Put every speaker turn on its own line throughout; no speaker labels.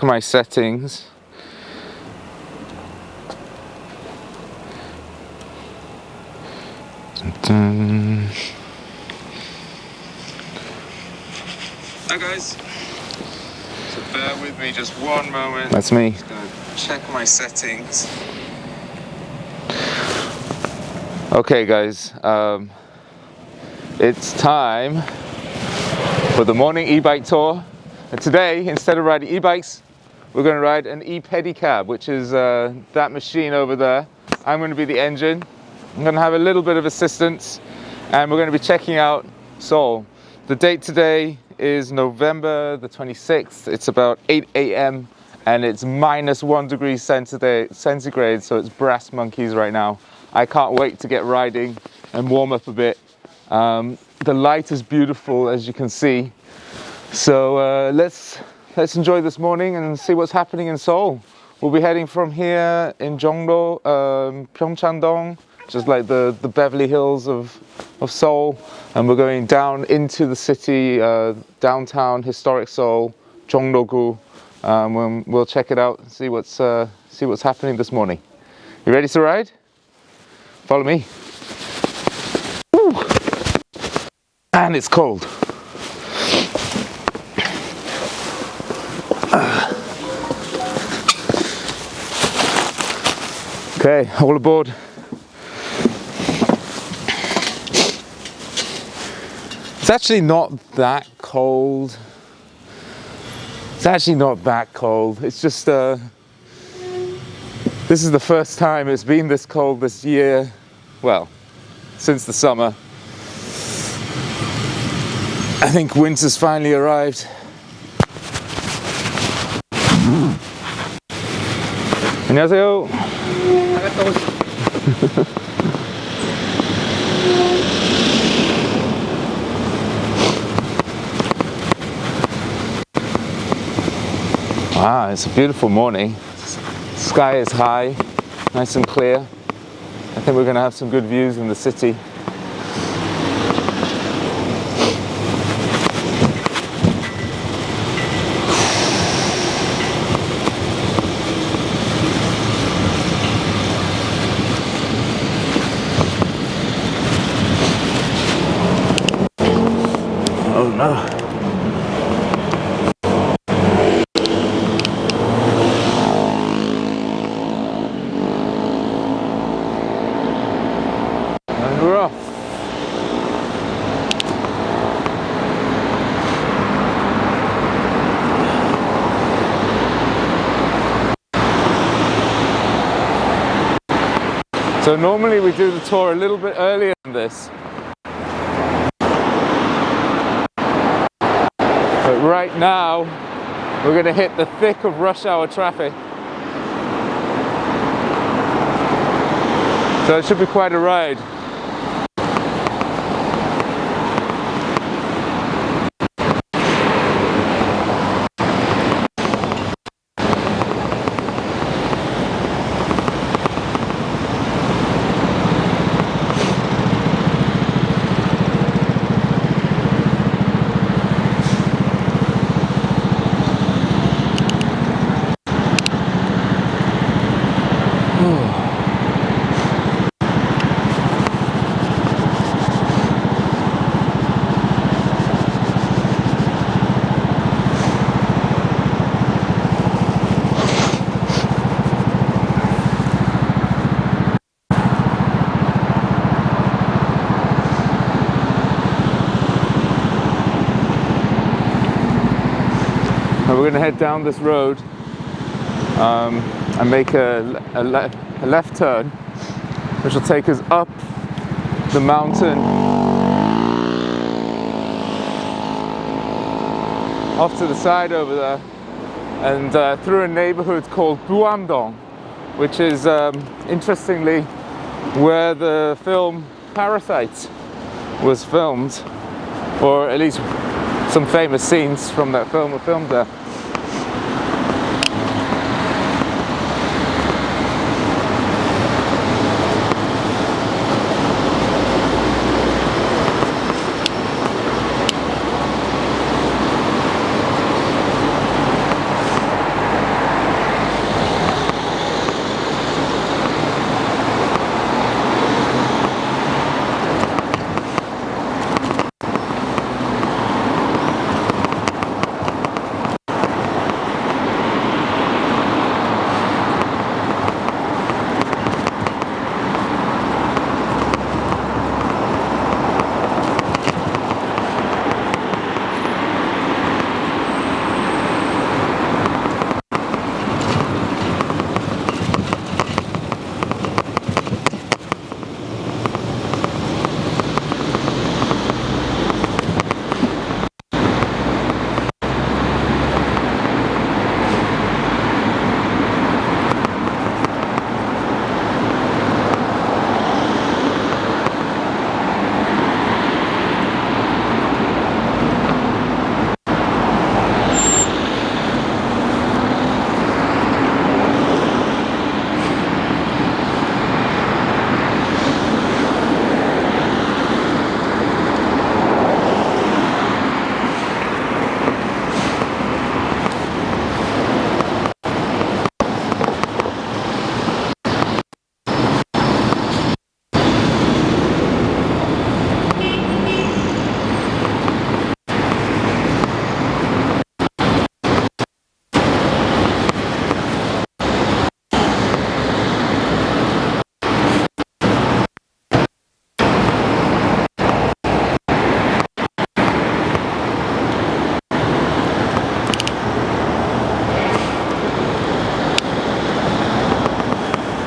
My settings. Dun. Hi guys. So bear with me just one moment. That's me. Just gonna check my settings. Okay guys, it's time for the morning e-bike tour. And today, instead of riding e-bikes, we're going to ride an e-pedicab, which is that machine over there. I'm going to be the engine. I'm going to have a little bit of assistance, and we're going to be checking out Seoul. The date today is November the 26th. It's about 8 a.m. and it's -1 degree centigrade, so it's brass monkeys right now. I can't wait to get riding and warm up a bit. The light is beautiful, as you can see. So let's enjoy this morning and see what's happening in Seoul. We'll be heading from here in Jongdo, Pyeongchang-dong, just like the Beverly Hills of Seoul, and we're going down into the city, downtown historic Seoul, Jongdo-gu. We'll check it out and see what's happening this morning. You ready to ride? Follow me. Woo! And it's cold. Okay, all aboard. It's actually not that cold. It's just this is the first time it's been this cold this year. Well, since the summer. I think winter's finally arrived. 안녕하세요. Wow, it's a beautiful morning. Sky is high, nice and clear. I think we're going to have some good views in the city. Oh no. And we're off. So normally we do the tour a little bit earlier than this. But right now, we're going to hit the thick of rush hour traffic. So it should be quite a ride. We're going to head down this road and make a left turn, which will take us up the mountain, off to the side over there, and through a neighborhood called Buamdong, which is interestingly where the film Parasite was filmed, or at least some famous scenes from that film were filmed there.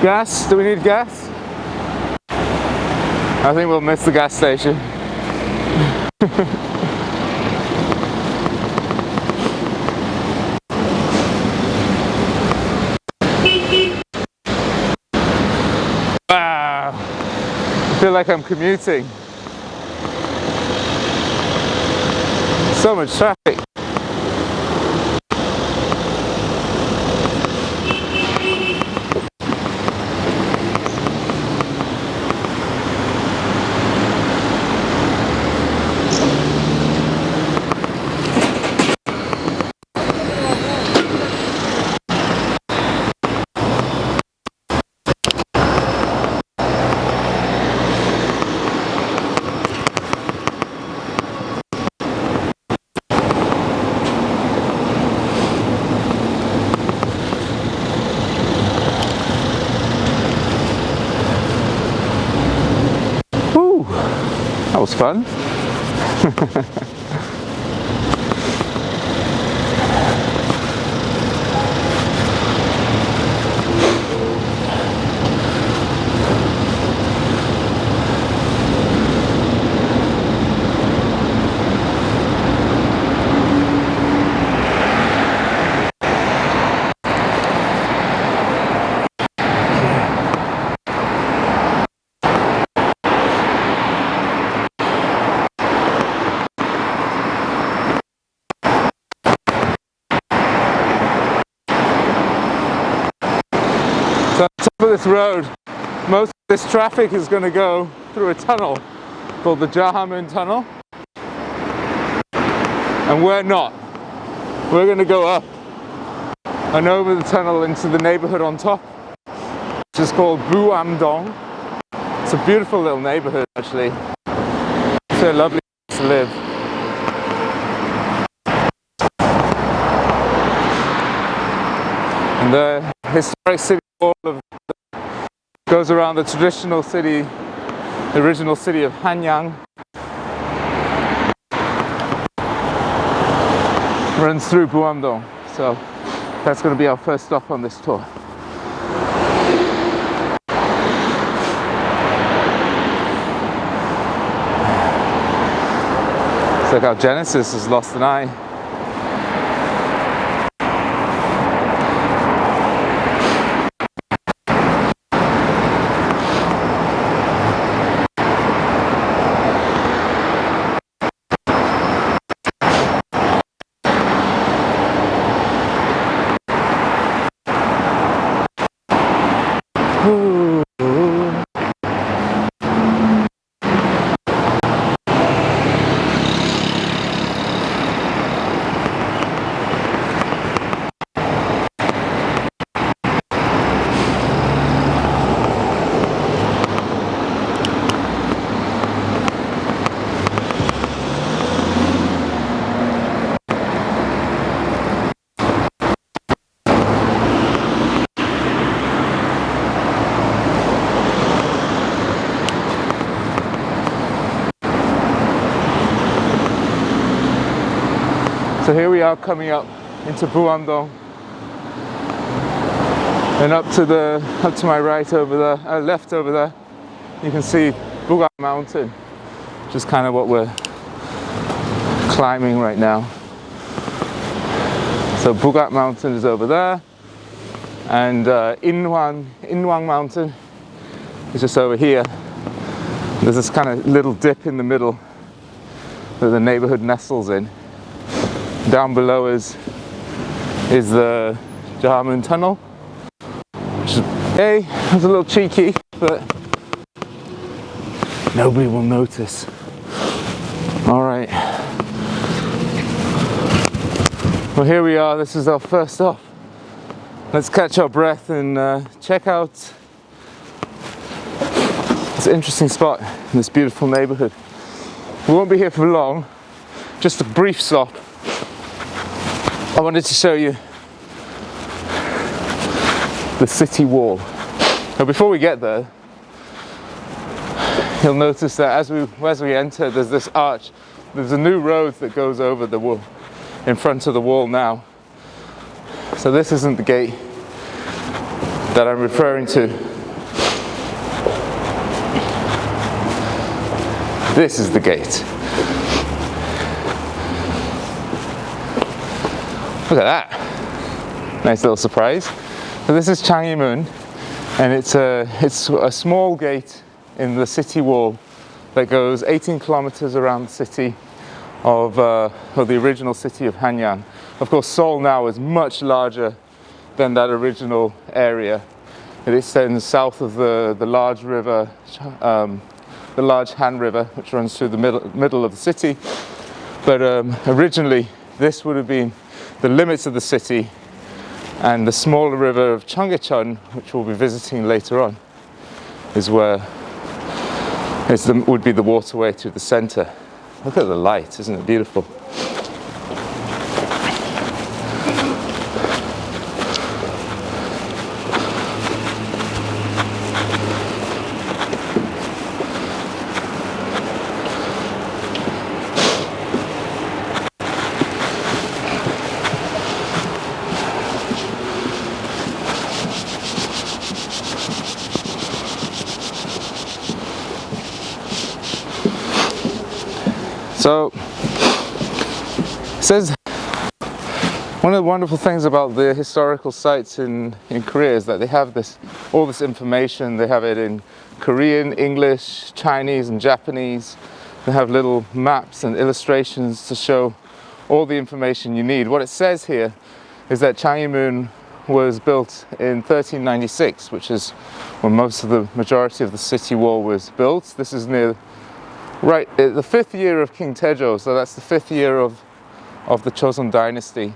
Gas? Do we need gas? I think we'll miss the gas station. Wow! I feel like I'm commuting. So much traffic. That was fun. So on top of this road, most of this traffic is going to go through a tunnel called the Jahamun Tunnel. And we're not. We're going to go up and over the tunnel into the neighborhood on top, which is called Buamdong. It's a beautiful little neighborhood actually. It's a lovely place to live. And the historic city wall goes around the traditional city, the original city of Hanyang. Runs through Buamdong. So that's going to be our first stop on this tour. It's like how Genesis has lost an eye. So here we are coming up into Buamdong, and up to my right over there, left over there, you can see Bugat Mountain, which is kind of what we're climbing right now. So Bugat Mountain is over there, and Inwang Mountain is just over here. There's this kind of little dip in the middle that the neighborhood nestles in. Down below is the Jahamun Tunnel, which is, hey, it's a little cheeky, but nobody will notice. All right. Well, here we are. This is our first stop. Let's catch our breath and check out this interesting spot in this beautiful neighborhood. We won't be here for long, just a brief stop. I wanted to show you the city wall. Now before we get there, you'll notice that as we enter, there's this arch. There's a new road that goes over the wall, in front of the wall now. So this isn't the gate that I'm referring to. This is the gate. Look at that. Nice little surprise. So this is Changjimun, and it's a small gate in the city wall that goes 18 kilometers around the city of the original city of Hanyang. Of course, Seoul now is much larger than that original area. It extends south of the large river, the large Han River, which runs through the middle of the city. But originally, this would have been the limits of the city, and the smaller river of Cheonggyecheon, which we'll be visiting later on, is where would be the waterway to the center. Look at the light, isn't it beautiful? So, it says one of the wonderful things about the historical sites in Korea is that they have all this information. They have it in Korean, English, Chinese, and Japanese. They have little maps and illustrations to show all the information you need. What it says here is that Changjimun was built in 1396, which is when the majority of the city wall was built. This is near the 5th year of King Taejo, so that's the 5th year of the Joseon dynasty,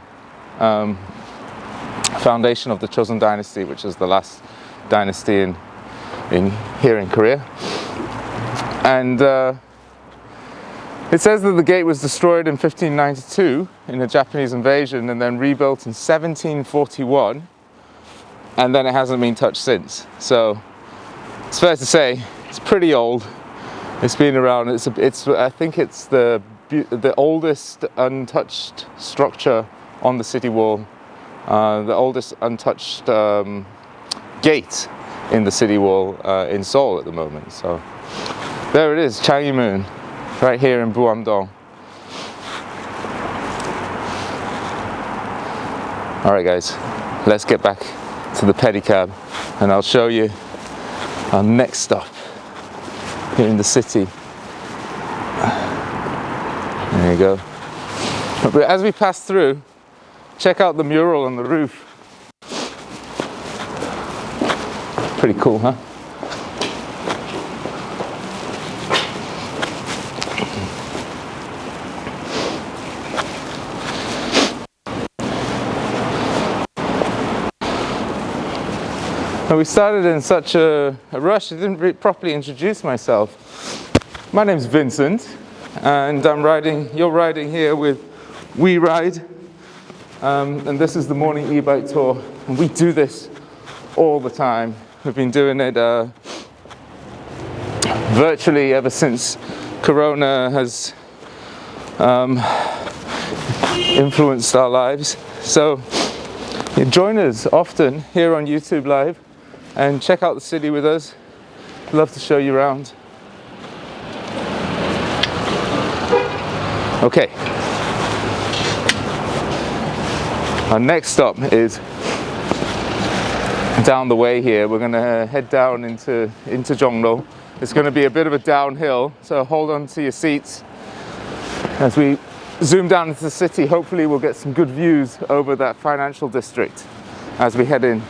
foundation of the Joseon dynasty, which is the last dynasty here in Korea. And it says that the gate was destroyed in 1592 in a Japanese invasion, and then rebuilt in 1741, and then it hasn't been touched since. So it's fair to say it's pretty old. It's been around. I think it's the oldest untouched structure on the city wall, the oldest untouched gate in the city wall in Seoul at the moment. So there it is, Changjimun, right here in Buamdong. All right, guys, let's get back to the pedicab, and I'll show you our next stop here in the city. There you go. But as we pass through, check out the mural on the roof. Pretty cool, huh? And we started in such a rush, I didn't properly introduce myself. My name's Vincent, and you're riding here with We Ride, and this is the morning e-bike tour, and we do this all the time. We've been doing it virtually ever since Corona has influenced our lives. So join us often here on YouTube Live and check out the city with us. Love to show you around. Okay. Our next stop is down the way here. We're going to head down into Jongno. It's going to be a bit of a downhill, so hold on to your seats as we zoom down into the city. Hopefully we'll get some good views over that financial district as we head in.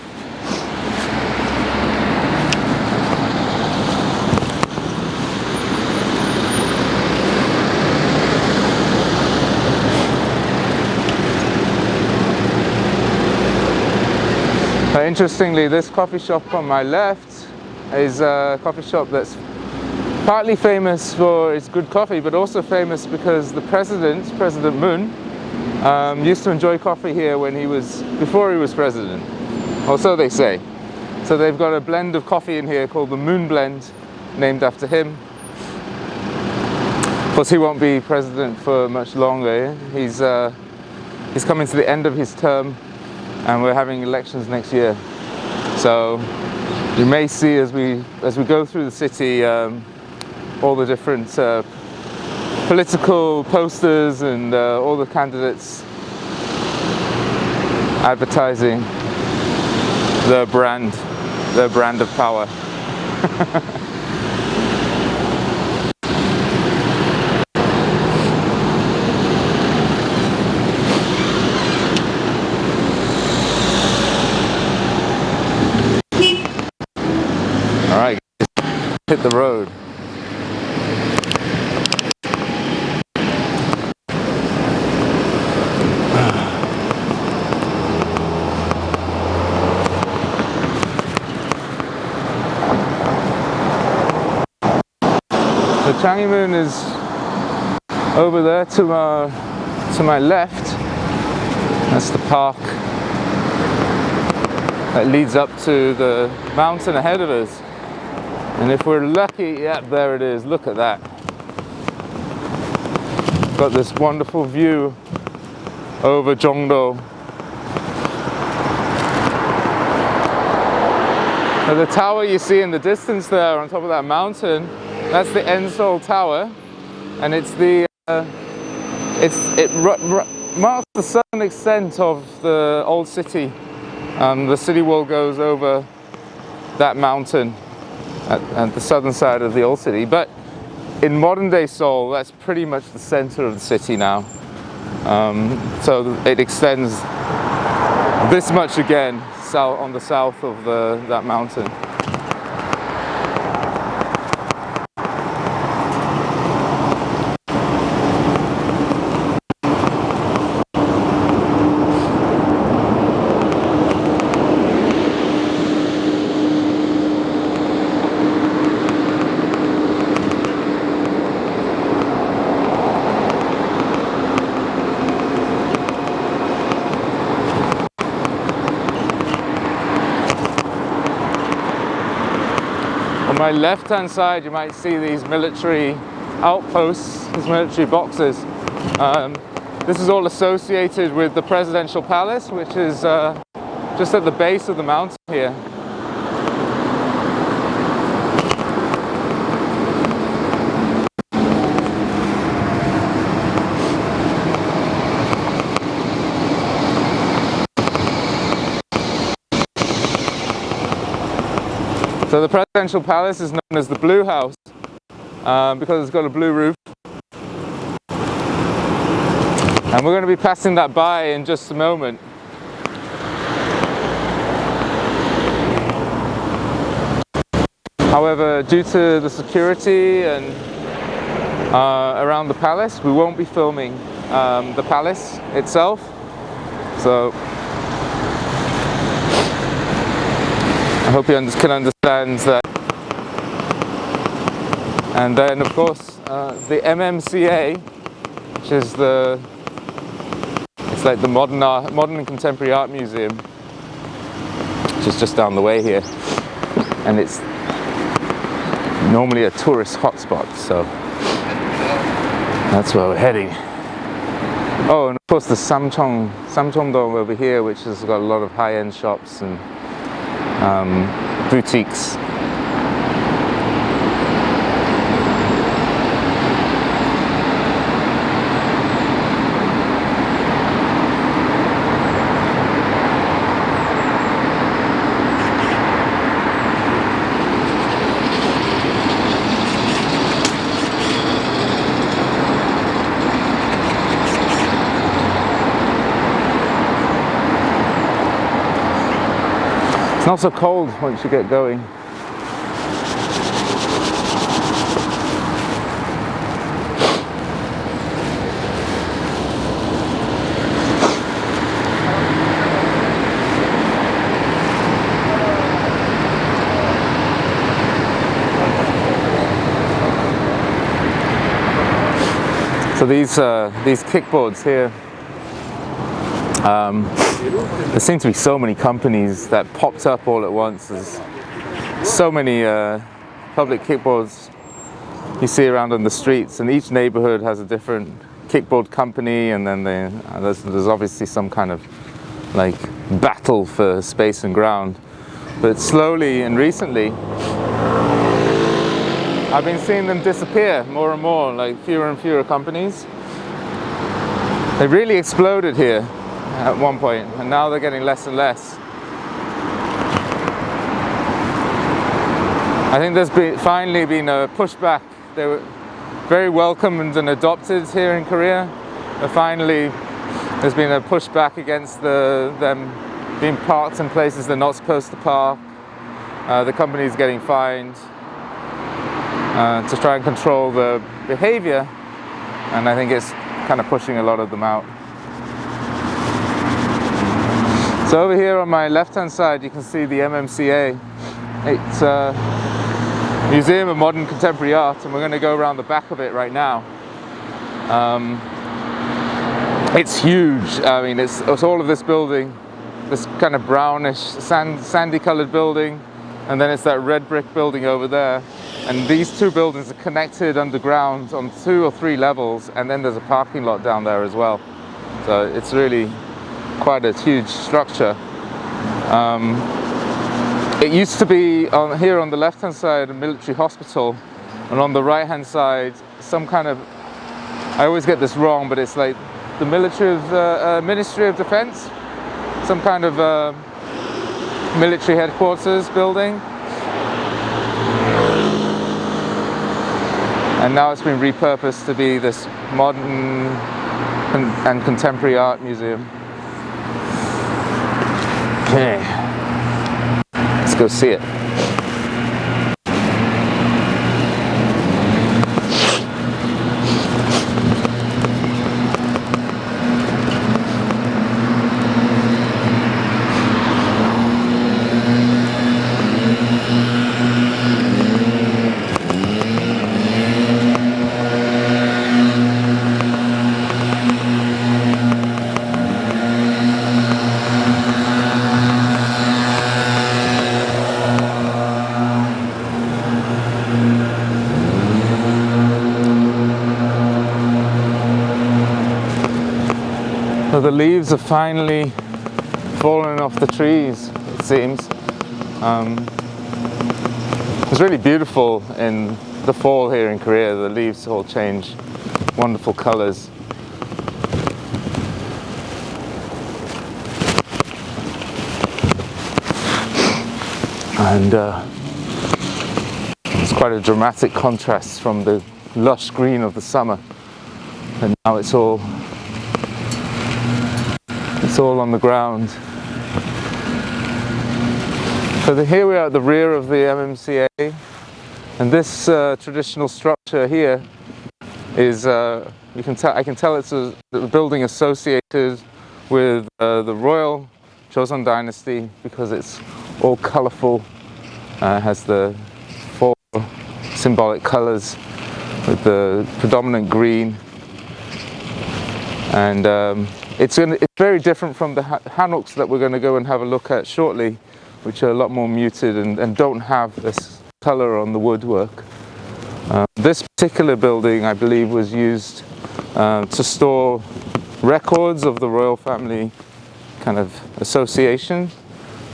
Interestingly, this coffee shop on my left is a coffee shop that's partly famous for its good coffee, but also famous because the President Moon, used to enjoy coffee here before he was president, or so they say. So they've got a blend of coffee in here called the Moon Blend, named after him. Of course, he won't be president for much longer. He's coming to the end of his term, and we're having elections next year. So you may see as we go through the city all the different political posters and all the candidates advertising their brand of power. All right, hit the road. The Changi Moon is over there to my left. That's the park that leads up to the mountain ahead of us. And if we're lucky, yeah, there it is. Look at that. Got this wonderful view over Jongdo. Now the tower you see in the distance there on top of that mountain, that's the Enzo Tower, and it's the it marks the southern extent of the old city. The city wall goes over that mountain at the southern side of the old city, but in modern day Seoul, that's pretty much the center of the city now. So it extends this much again south on the south of that mountain. On my left-hand side, you might see these military outposts, these military boxes. This is all associated with the presidential palace, which is just at the base of the mountain here. So the presidential palace is known as the Blue House because it's got a blue roof. And we're going to be passing that by in just a moment. However, due to the security and around the palace, we won't be filming the palace itself. So I hope you can understand that. And then, of course, the Mmca, which is it's like the modern and contemporary art museum, which is just down the way here, and it's normally a tourist hotspot, so that's where we're heading. Oh, and of course the Samcheongdong over here, which has got a lot of high-end shops and boutiques. It's not so cold once you get going. So these kickboards here, there seem to be so many companies that popped up all at once. There's so many public kickboards you see around on the streets, and each neighborhood has a different kickboard company, and then there's obviously some kind of like battle for space and ground. But slowly and recently, I've been seeing them disappear more and more, like fewer and fewer companies. They really exploded here at one point, and now they're getting less and less. I think there's finally been a pushback. They were very welcomed and adopted here in Korea, but finally there's been a pushback against them being parked in places they're not supposed to park. The company's getting fined to try and control the behavior, and I think it's kind of pushing a lot of them out. So over here on my left hand side you can see the Mmca. It's a Museum of Modern Contemporary Art, and we're going to go around the back of it right now. It's huge. I mean, it's all of this building, this kind of brownish sandy colored building, and then it's that red brick building over there, and these two buildings are connected underground on 2 or 3 levels, and then there's a parking lot down there as well. So it's really quite a huge structure. It used to be here on the left hand side a military hospital, and on the right hand side some kind of, I always get this wrong, but it's like the Ministry of Defense, some kind of military headquarters building, and now it's been repurposed to be this modern and contemporary art museum. Okay, let's go see it. So the leaves are finally falling off the trees, it seems. It's really beautiful in the fall here in Korea. The leaves all change wonderful colors. And it's quite a dramatic contrast from the lush green of the summer. And now it's all on the ground. So here we are at the rear of the Mmca, and this traditional structure here is I can tell it's a building associated with the royal Joseon dynasty, because it's all colorful, has the 4 symbolic colors with the predominant green, and it's very different from the Hanoks that we're going to go and have a look at shortly, which are a lot more muted and don't have this color on the woodwork. This particular building, I believe, was used to store records of the royal family kind of association,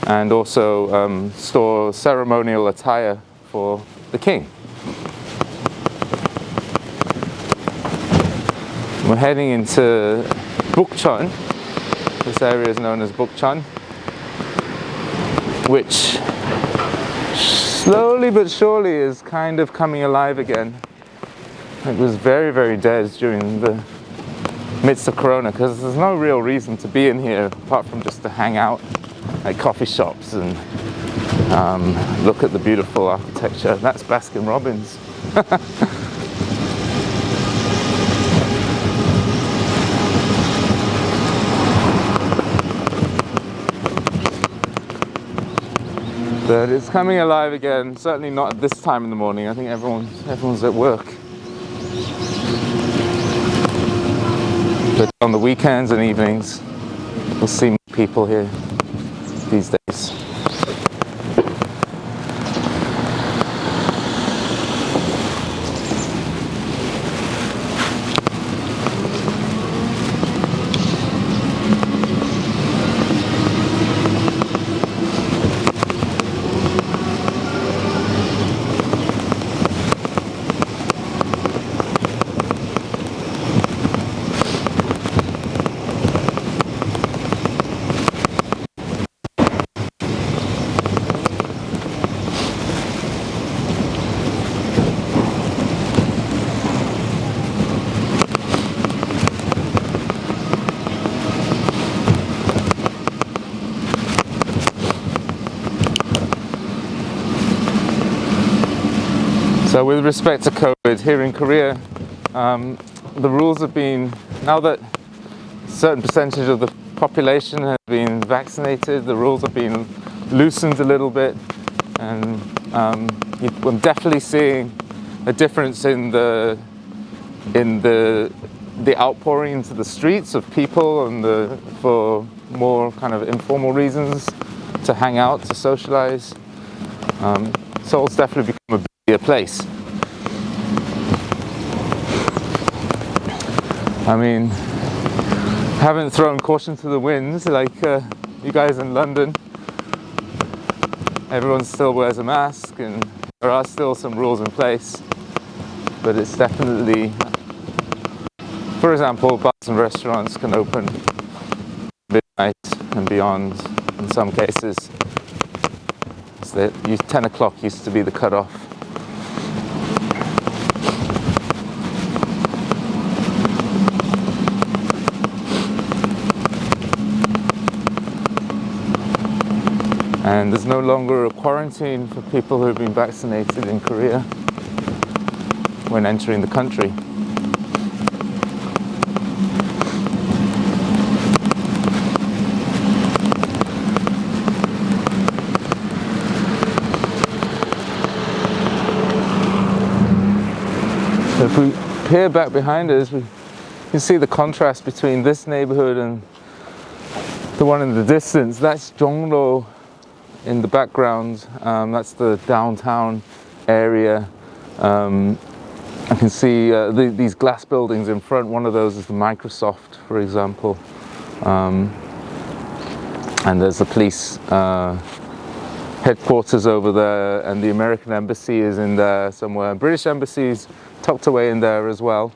and also store ceremonial attire for the king. We're heading into Bukchon. This area is known as Bukchon, which slowly but surely is kind of coming alive again. It was very, very dead during the midst of Corona, because there's no real reason to be in here apart from just to hang out at coffee shops and look at the beautiful architecture. That's Baskin Robbins. But it's coming alive again, certainly not at this time in the morning. I think everyone's at work. But on the weekends and evenings, we'll see more people here these days. So with respect to COVID here in Korea, the rules have been, now that a certain percentage of the population has been vaccinated, the rules have been loosened a little bit, and I'm definitely seeing a difference in the outpouring into the streets of people and for more kind of informal reasons to hang out, to socialize. Seoul's definitely become a busier place. I mean, haven't thrown caution to the winds like you guys in London. Everyone still wears a mask and there are still some rules in place, but it's definitely, for example, bars and restaurants can open midnight and beyond in some cases. So 10 o'clock used to be the cutoff. And there's no longer a quarantine for people who have been vaccinated in Korea when entering the country. So if we peer back behind us, we can see the contrast between this neighborhood and the one in the distance. That's Jongro in the background. That's the downtown area. I can see these glass buildings in front. One of those is the Microsoft, for example. And there's the police headquarters over there, and the American embassy is in there somewhere. British embassy's tucked away in there as well.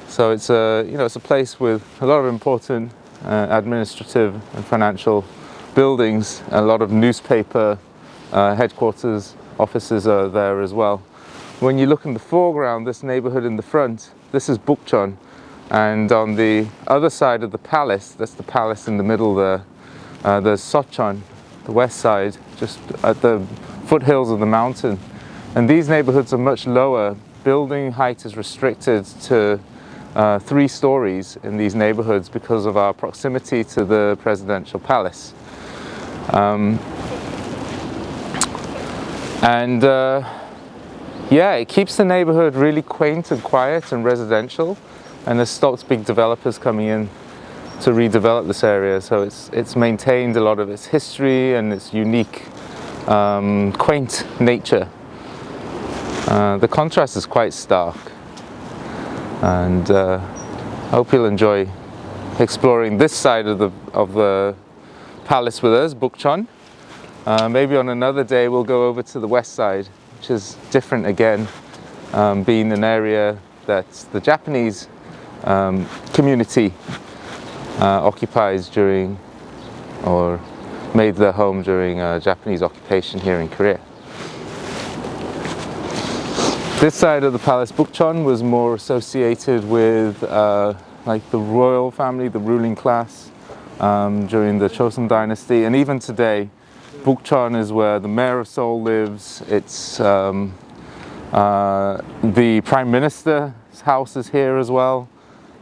So it's it's a place with a lot of important administrative and financial buildings. A lot of newspaper headquarters offices are there as well. When you look in the foreground, this neighborhood in the front, this is Bukchon, and on the other side of the palace, that's the palace in the middle there, there's Sochon, the west side, just at the foothills of the mountain. And these neighborhoods are much lower. Building height is restricted to 3 stories in these neighborhoods because of our proximity to the presidential palace. Yeah, it keeps the neighborhood really quaint and quiet and residential, and there's stopped big developers coming in to redevelop this area, so it's maintained a lot of its history and its unique, quaint nature. The contrast is quite stark, and I hope you'll enjoy exploring this side of the palace with us, Bukchon. Maybe on another day we'll go over to the west side, which is different again, being an area that the Japanese community occupies during, or made their home during Japanese occupation here in Korea. This side of the palace, Bukchon, was more associated with like the royal family, the ruling class during the Joseon dynasty, and even today Bukchon is where the mayor of Seoul lives. It's the prime minister's house is here as well,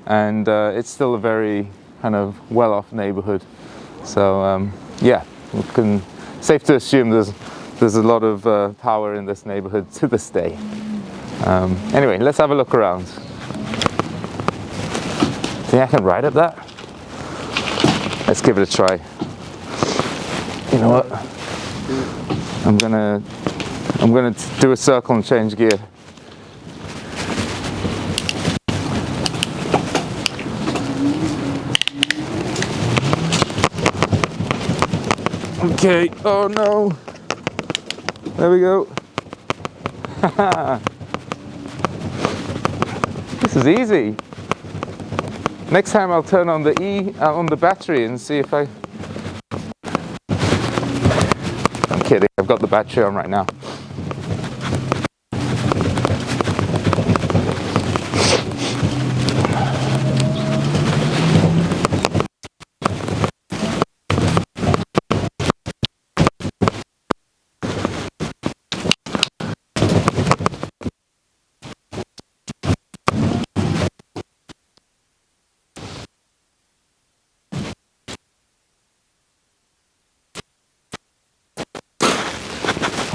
and it's still a very kind of well-off neighborhood. So yeah, safe to assume there's a lot of power in this neighborhood to this day. Anyway, let's have a look around. Think I can ride up that? Let's give it a try. You know what? I'm gonna do a circle and change gear. Okay, oh no. There we go. This is easy. Next time I'll turn on the battery and see if I'm kidding, I've got the battery on right now.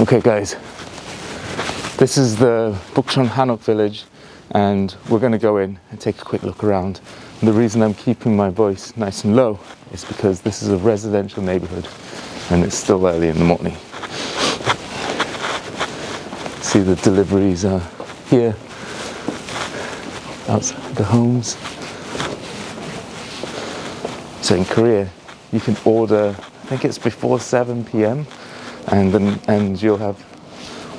Okay guys, this is the Bukchon Hanok Village, and we're going to go in and take a quick look around. And the reason I'm keeping my voice nice and low is because this is a residential neighborhood and it's still early in the morning. See, the deliveries are here outside the homes. So in Korea you can order, I think it's before 7 p.m. and you'll have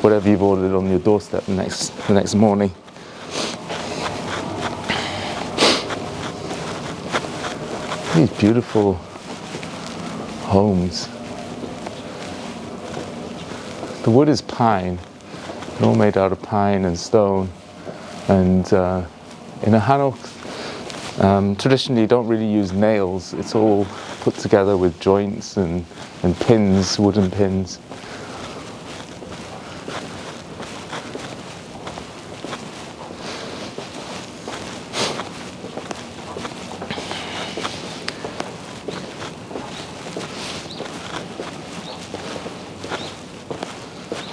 whatever you've ordered on your doorstep the next morning. These beautiful homes. The wood is pine. They're all made out of pine and stone. And in a Hanok, traditionally you don't really use nails. It's all put together with joints and pins, wooden pins.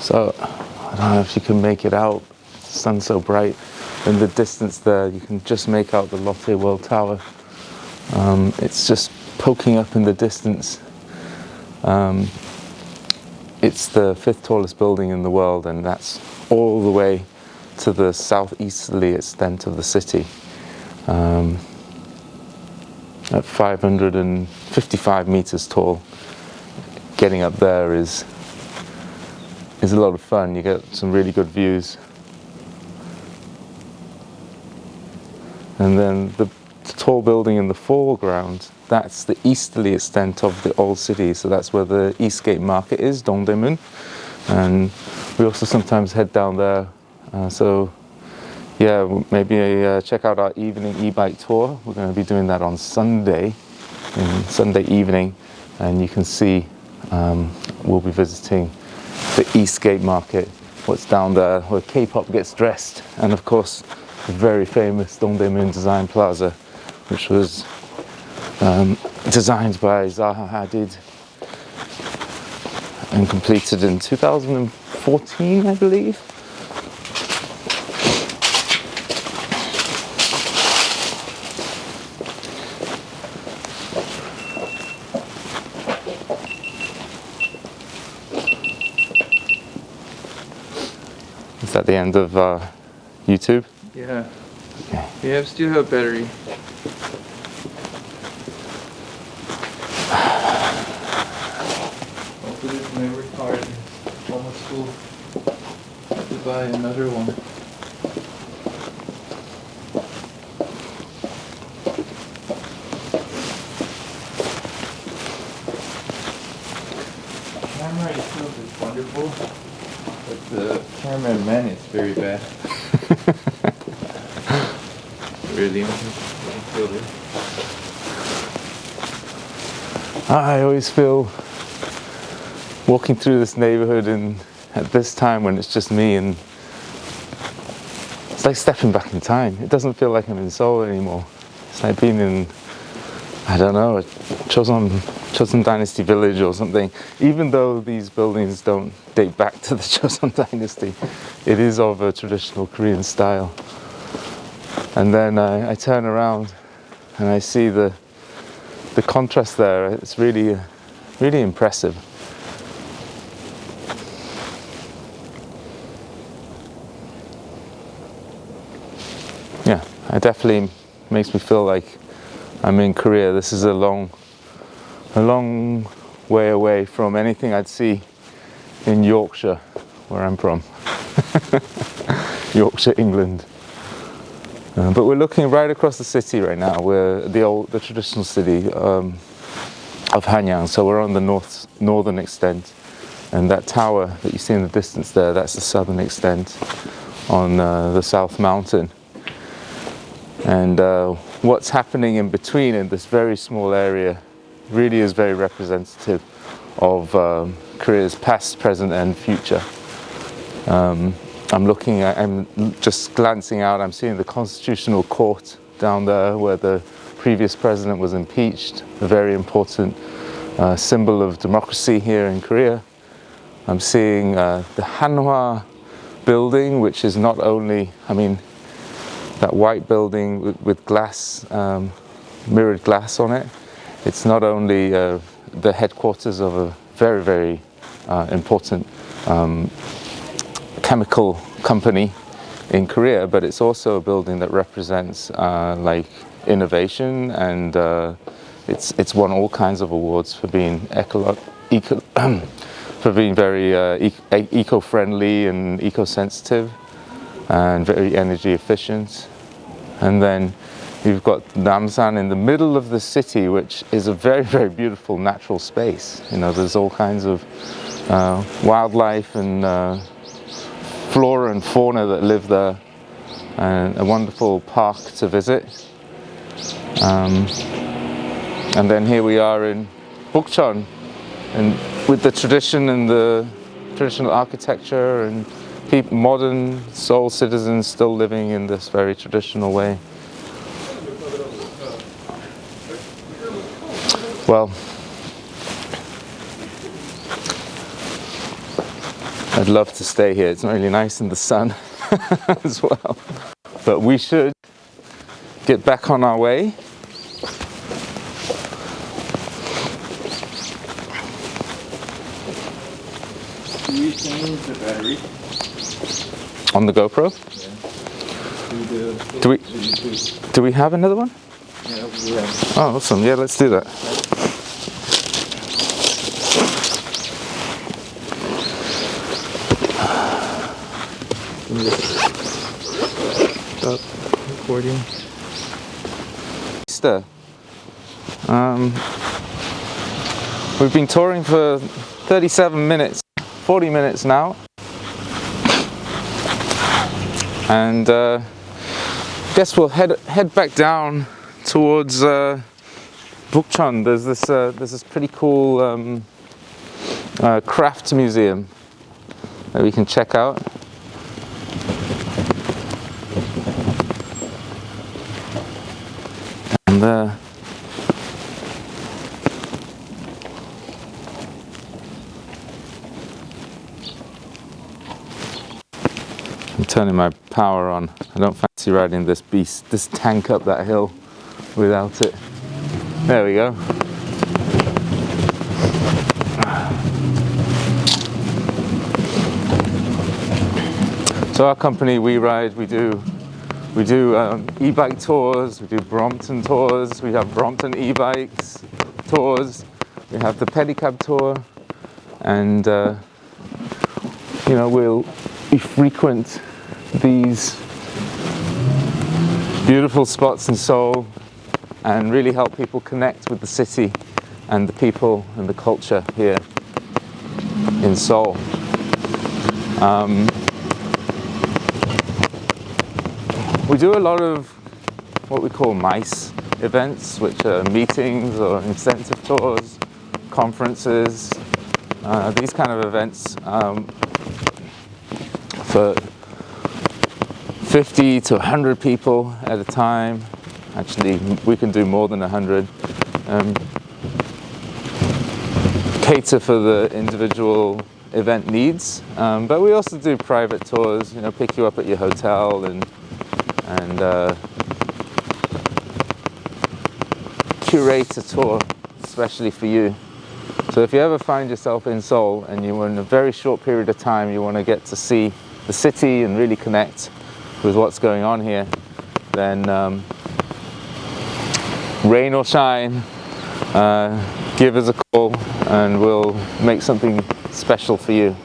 So, I don't know if you can make it out, the sun's so bright. In the distance there, you can just make out the Lotte World Tower. It's just poking up in the distance. It's the 5th tallest building in the world, and that's all the way to the southeasterly extent of the city. At 555 meters tall, getting up there is a lot of fun. You get some really good views. And then the tall building in the foreground, that's the easterly extent of the old city. So that's where the Eastgate Market is, Dongdaemun. And we also sometimes head down there. So yeah, maybe check out our evening e-bike tour. We're going to be doing that on Sunday evening. And you can see we'll be visiting the Eastgate Market, what's down there, where K-pop gets dressed, and of course the very famous Dongdaemun Design Plaza, which was designed by Zaha Hadid and completed in 2014, I believe. Is that the end of YouTube?
Yeah.
Okay.
We still have battery. Also, this memory card is almost full. Have to buy another one. The camera itself is wonderful, but the cameraman is very bad. Really unfiltered.
I always feel walking through this neighborhood and at this time when it's just me, and it's like stepping back in time. It doesn't feel like I'm in Seoul anymore. It's like being in, I don't know, a Joseon Dynasty village or something. Even though these buildings don't date back to the Joseon Dynasty, it is of a traditional Korean style. And then I turn around and I see the contrast there. It's really, really impressive. Yeah, it definitely makes me feel like I'm in Korea. This is a long way away from anything I'd see in Yorkshire, where I'm from. Yorkshire, England. But we're looking right across the city right now. We're the traditional city of Hanyang. So we're on the northern extent, and that tower that you see in the distance there, that's the southern extent on the South Mountain. And what's happening in between in this very small area really is very representative of Korea's past, present, and future. I'm just glancing out, I'm seeing the Constitutional Court down there where the previous president was impeached, a very important symbol of democracy here in Korea. I'm seeing the Hanoi Building, which is not only, I mean, that white building with glass, mirrored glass on it. It's not only the headquarters of a very, very important chemical company in Korea, but it's also a building that represents like innovation, and it's won all kinds of awards for being for being very eco-friendly and eco-sensitive and very energy efficient. And then you've got Namsan in the middle of the city, which is a very, very beautiful natural space. You know, there's all kinds of wildlife and flora and fauna that live there, and a wonderful park to visit. And then here we are in Bukchon, and with the tradition and the traditional architecture and modern Seoul citizens still living in this very traditional way. Well, I'd love to stay here. It's really nice in the sun as well. But we should get back on our way.
Do we change the battery?
On the GoPro?
Yeah.
Do we have another one?
Yeah, we have.
Oh, awesome. Yeah, let's do that.
Stop recording.
Easter. We've been touring for 37 minutes, 40 minutes now. And guess we'll head back down towards Bukchon. There's this pretty cool craft museum that we can check out. And I'm turning my power on. I don't fancy riding this tank up that hill without it. There we go. So our company, we do e-bike tours, we do Brompton tours, we have Brompton e-bikes tours, we have the pedicab tour, and you know, we frequent these beautiful spots in Seoul and really help people connect with the city and the people and the culture here in Seoul. We do a lot of what we call MICE events, which are meetings or incentive tours, conferences, these kind of events for 50 to 100 people at a time. Actually, we can do more than 100. Cater for the individual event needs, but we also do private tours, you know, pick you up at your hotel and curate a tour especially for you. So if you ever find yourself in Seoul and you in a very short period of time you want to get to see the city and really connect with what's going on here, then rain or shine, give us a call and we'll make something special for you.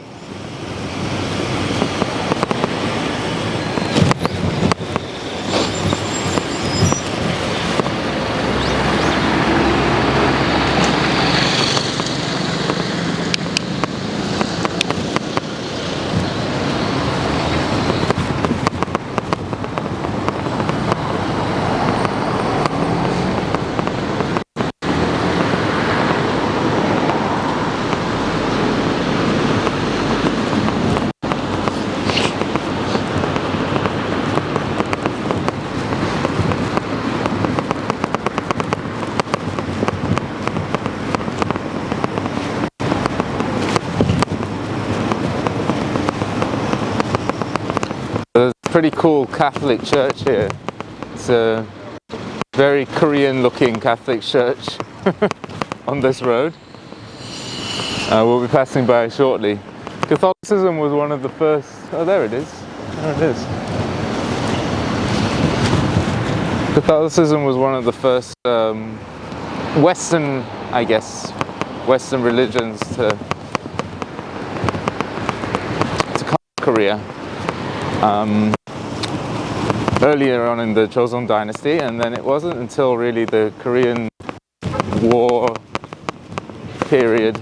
pretty cool Catholic church here. It's a very Korean looking Catholic church on this road. We'll be passing by shortly. Catholicism was one of the first, oh there it is, there it is. Catholicism was one of the first Western, I guess, Western religions to come to Korea. Earlier on in the Joseon dynasty, and then it wasn't until really the Korean War period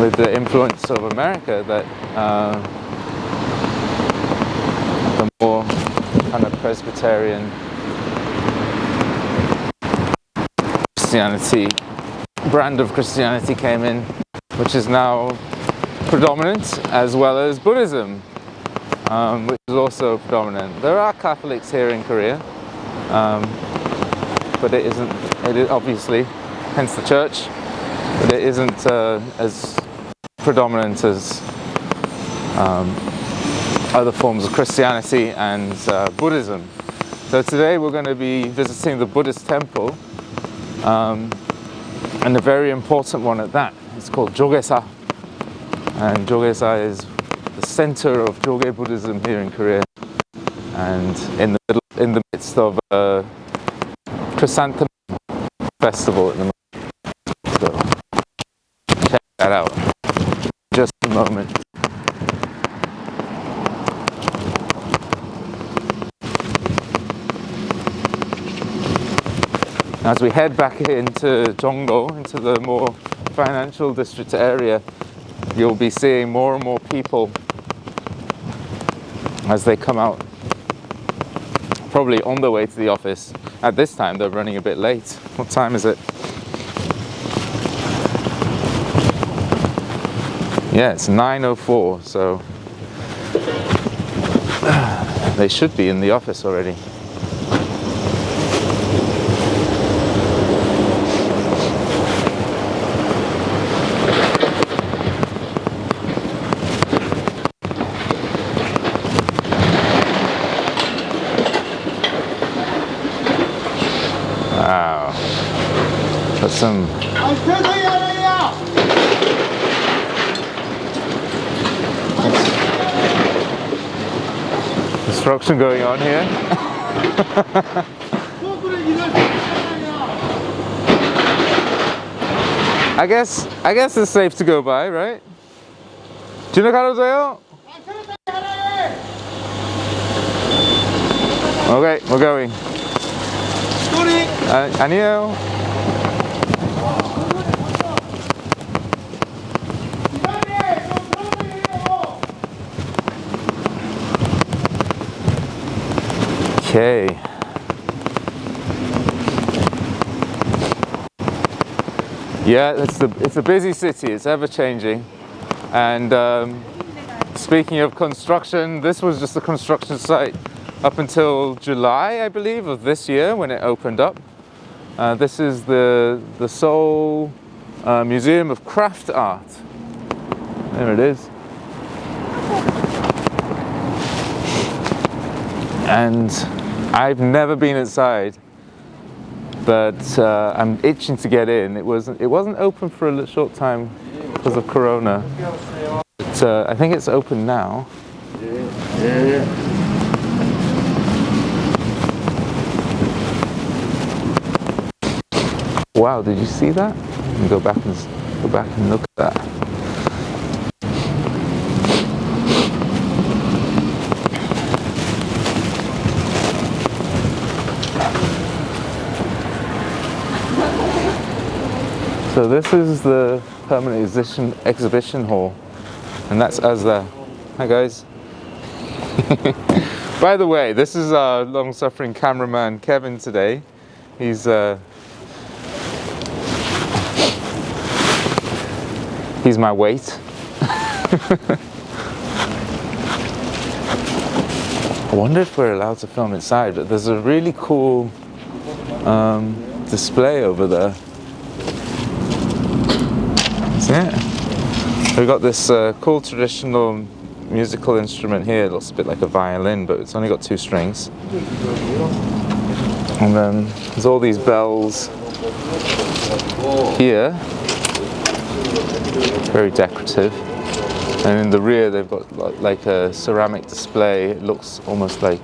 with the influence of America that the more kind of Presbyterian Christianity, brand of Christianity came in, which is now predominant, as well as Buddhism, which is also predominant. There are Catholics here in Korea, but it isn't, obviously, hence the church, but it isn't as predominant as other forms of Christianity and Buddhism. So today we're going to be visiting the Buddhist Temple, and a very important one at that. It's called Jogesa, and Jogesa is the center of Joge Buddhism here in Korea, and in the midst of a Chrysanthemum festival at the moment. So check that out. Just a moment. As we head back into Jongno, into the more financial district area, you'll be seeing more and more people as they come out, probably on their way to the office. At this time, they're running a bit late. What time is it? Yeah, it's 9:04, so they should be in the office already. Wow. Got some construction going on here. I guess it's safe to go by, right? 지나가세요. Okay, we're going. 아니에요. Okay. Yeah, it's a busy city. It's ever changing. And speaking of construction, this was just a construction site up until July, I believe, of this year when it opened up. This is the Seoul Museum of Craft Art. There it is. And I've never been inside, but I'm itching to get in. It wasn't open for a short time because of Corona. But, I think it's open now. Wow, did you see that? Go back and look at that. So this is the permanent exhibition hall, and that's us there. Hi guys. By the way, this is our long-suffering cameraman Kevin today. He's my weight. I wonder if we're allowed to film inside, but there's a really cool display over there. See it? We've got this cool traditional musical instrument here. It looks a bit like a violin, but it's only got 2 strings. And then there's all these bells here, very decorative. And in the rear they've got like a ceramic display. It looks almost like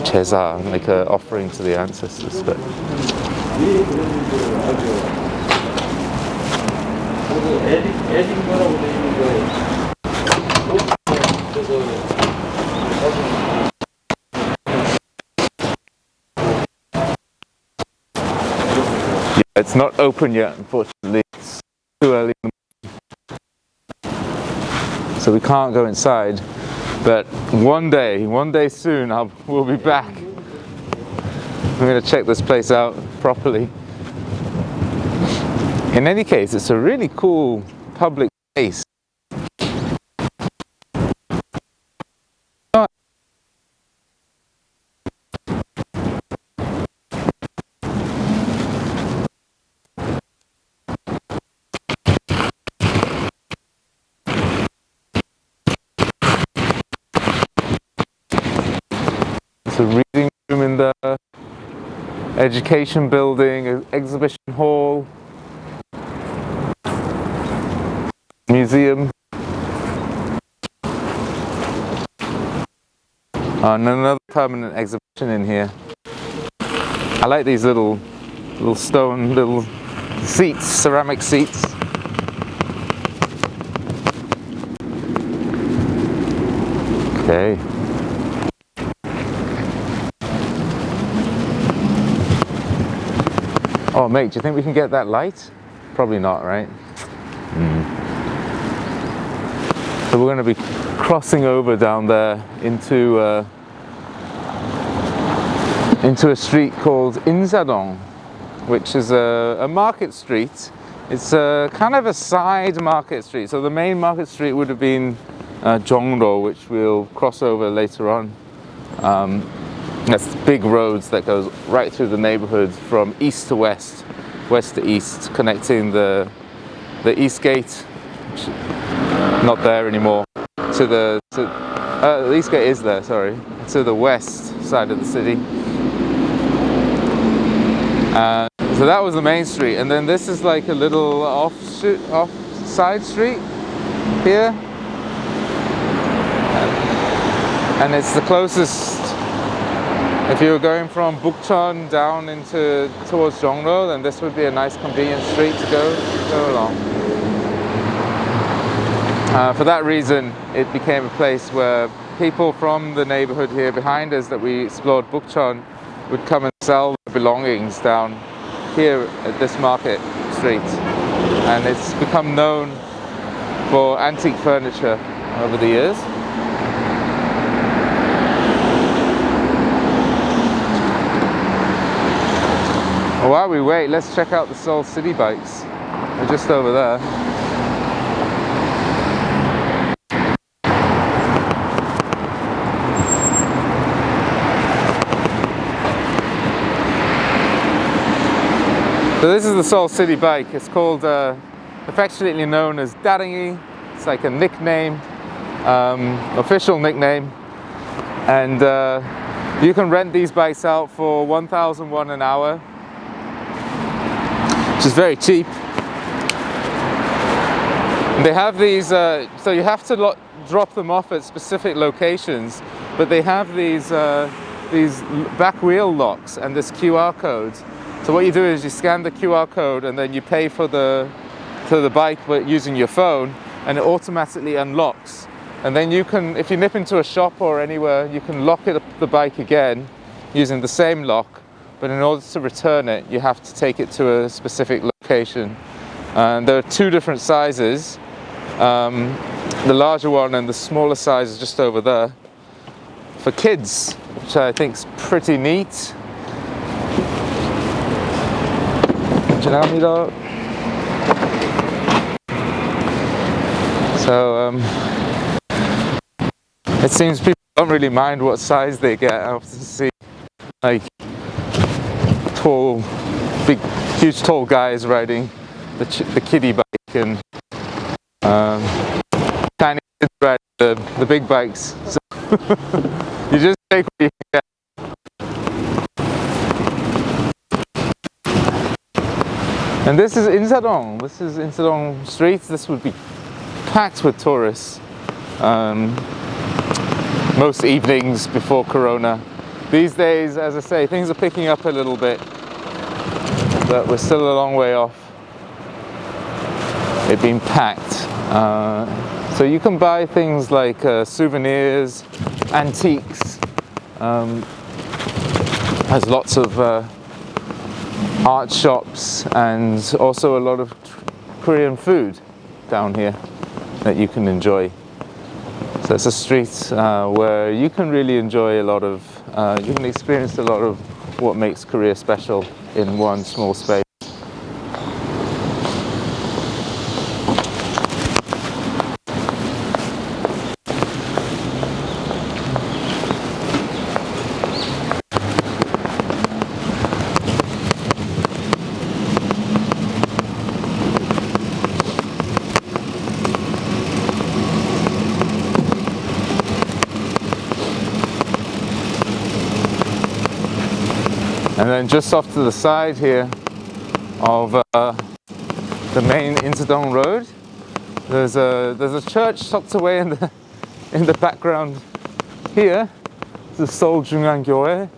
cheza, like an offering to the ancestors. But yeah, it's not open yet, unfortunately. It's too early in the morning, so we can't go inside. But one day soon, we'll be back. I'm going to check this place out properly. In any case, it's a really cool public space. It's a reading room in there, education building, an exhibition hall, museum, and another permanent exhibition in here. I like these little stone seats, ceramic seats. Okay. Oh mate, do you think we can get that light? Probably not, right? So we're going to be crossing over down there into a street called Insadong, which is a market street. It's kind of a side market street. So the main market street would have been Jongro, which we'll cross over later on. That's big roads that goes right through the neighborhood from east to west, west to east, connecting the east gate, not there anymore, to the east gate is there, sorry, to the west side of the city. So that was the main street, and then this is like a little off side street here, and it's the closest. If you were going from Bukchon down towards Jongro, then this would be a nice convenient street to go along. For that reason, it became a place where people from the neighborhood here behind us that we explored, Bukchon, would come and sell their belongings down here at this market street. And it's become known for antique furniture over the years. While we wait, let's check out the Seoul City bikes. They're just over there. So this is the Seoul City bike. It's called, affectionately known as Darangi. It's like a nickname, official nickname. And you can rent these bikes out for 1,000 won an hour, which is very cheap. And they have these, so you have to drop them off at specific locations, but they have these back wheel locks and this QR code. So what you do is you scan the QR code and then you pay for the bike using your phone, and it automatically unlocks. And then you can, if you nip into a shop or anywhere, you can lock the bike again using the same lock. But in order to return it, you have to take it to a specific location. And there are 2 different sizes. The larger one and the smaller size is just over there. For kids, which I think is pretty neat. So it seems people don't really mind what size they get. I often see like huge tall guys riding the kiddie bike, and tiny kids riding the big bikes. So you just take what you can get. And this is Insadong. This is Insadong Street. This would be packed with tourists most evenings before Corona. These days, as I say, things are picking up a little bit, but we're still a long way off it being packed. So you can buy things like souvenirs, antiques. Has lots of art shops and also a lot of Korean food down here that you can enjoy. So it's a street where you can really enjoy a lot of, you can experience a lot of what makes Korea special in one small space. And then just off to the side here of the main Insadong Road, there's a church tucked away in the background here. The Seoul Jungang-gyoe,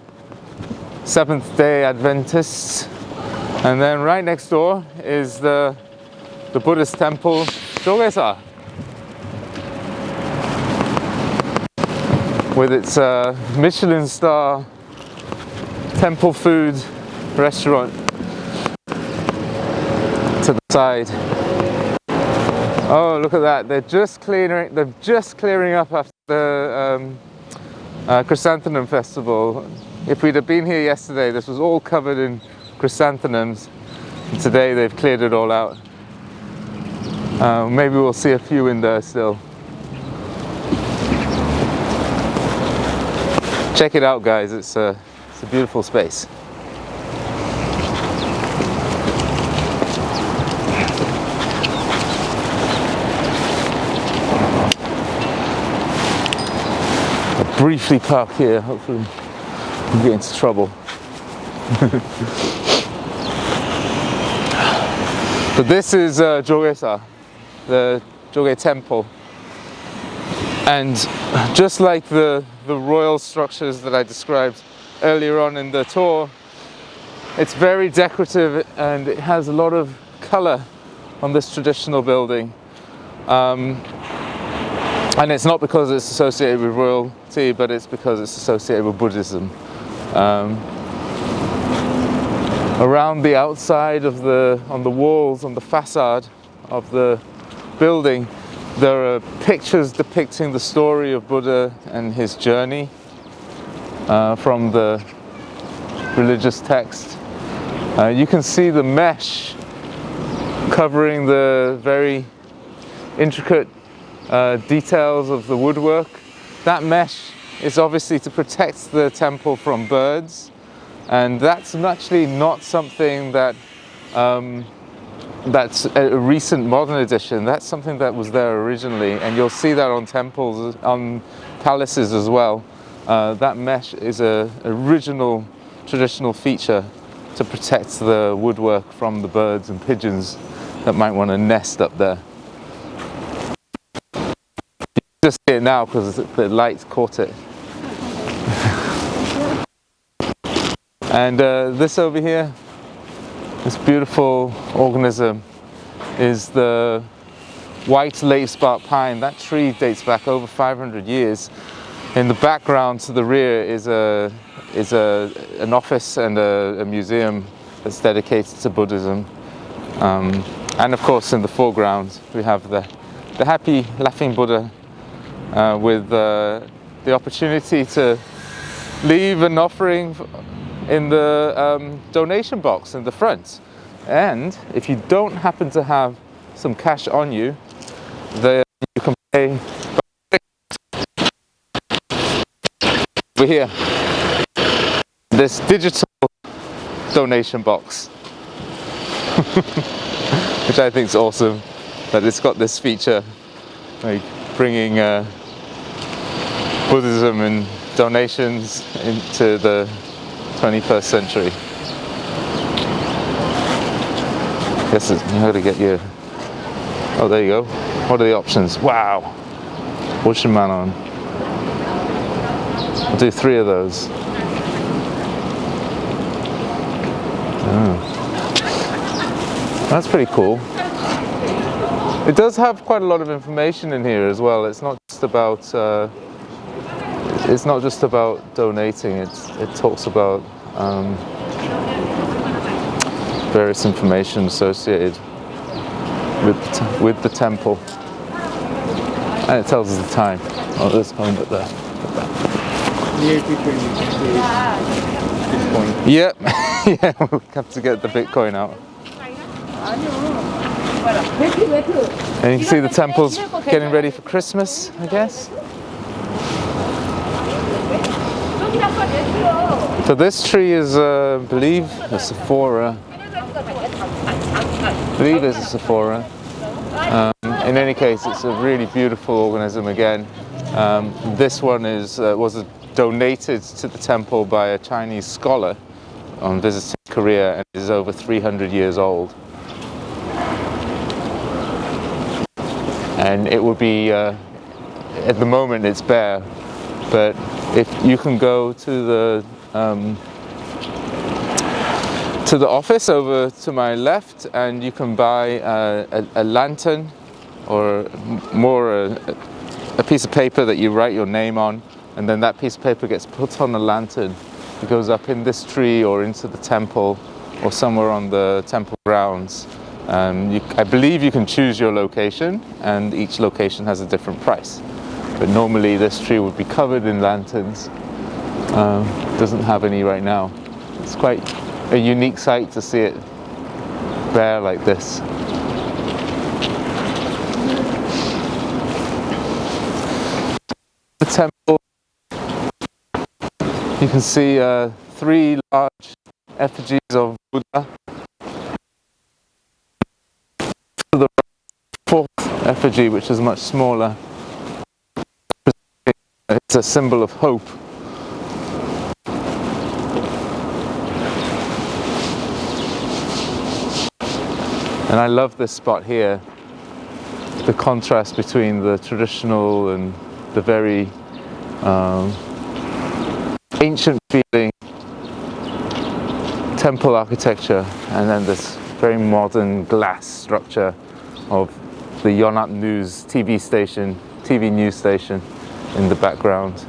Seventh-day Adventists, and then right next door is the Buddhist Temple, Jogesa, with its Michelin star temple food restaurant to the side. Oh, look at that! They're just clearing up after the chrysanthemum festival. If we'd have been here yesterday, this was all covered in chrysanthemums. And today they've cleared it all out. Maybe we'll see a few in there still. Check it out, guys. It's a beautiful space. I'll briefly park here, hopefully we'll get into trouble. But this is Jogesa, the Joge Temple. And just like the royal structures that I described earlier on in the tour, it's very decorative and it has a lot of color on this traditional building. And it's not because it's associated with royalty, but it's because it's associated with Buddhism. Around the outside of on the walls, on the facade of the building, there are pictures depicting the story of Buddha and his journey from the religious text. You can see the mesh covering the very intricate details of the woodwork. That mesh is obviously to protect the temple from birds, and that's actually not something that that's a recent modern addition. That's something that was there originally, and you'll see that on temples, on palaces as well. That mesh is an original traditional feature to protect the woodwork from the birds and pigeons that might want to nest up there. You just see it now because the light caught it. And this over here, this beautiful organism, is the white late spark pine. That tree dates back over 500 years. In the background to the rear is an office and a museum that's dedicated to Buddhism. And of course in the foreground we have the happy laughing Buddha with the opportunity to leave an offering in the donation box in the front. And if you don't happen to have some cash on you, then you can pay over here. This digital donation box, which I think is awesome, that it's got this feature, like bringing Buddhism and donations into the 21st century. Guess you got to get your. Oh, there you go. What are the options? Wow. 50만 원. I'll do 3 of those. Oh. That's pretty cool. It does have quite a lot of information in here as well. It's not just about donating. It talks about various information associated with the temple, and it tells us the time. Oh, there's home, but there. Yep. Yeah, we'll have to get the Bitcoin out. And you can see the temple's getting ready for Christmas, I guess. So this tree is, I believe, a Sephora. I believe it's a Sephora. In any case, it's a really beautiful organism again. This one was donated to the temple by a Chinese scholar on visiting Korea and is over 300 years old. And it would be, at the moment it's bare, but if you can go to the office over to my left, and you can buy a lantern, or more a piece of paper that you write your name on, and then that piece of paper gets put on the lantern. It goes up in this tree or into the temple or somewhere on the temple grounds. I believe you can choose your location, and each location has a different price. But normally this tree would be covered in lanterns. Doesn't have any right now. It's quite a unique sight to see it bare like this. The temple, you can see 3 large effigies of Buddha. The 4th effigy, which is much smaller, it's a symbol of hope. And I love this spot here, the contrast between the traditional and the very ancient feeling temple architecture, and then this very modern glass structure of the Yonhap News TV news station in the background.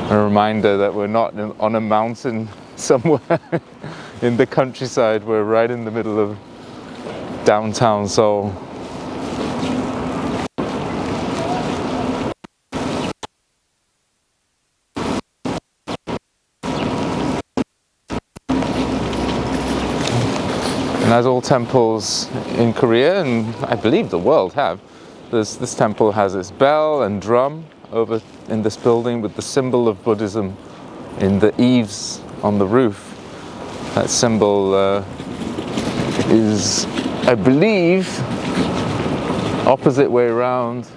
A reminder that we're not on a mountain somewhere in the countryside. We're right in the middle of downtown Seoul. And as all temples in Korea, and I believe the world have, this temple has its bell and drum over in this building with the symbol of Buddhism in the eaves on the roof. That symbol is, I believe, opposite way around.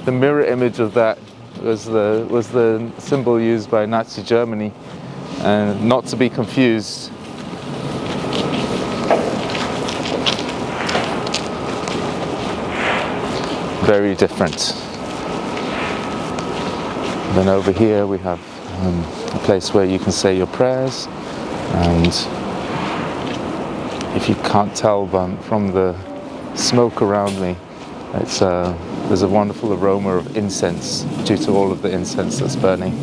The mirror image of that was the symbol used by Nazi Germany, and not to be confused. Very different. Then over here we have a place where you can say your prayers, and if you can't tell from the smoke around me, there's a wonderful aroma of incense due to all of the incense that's burning.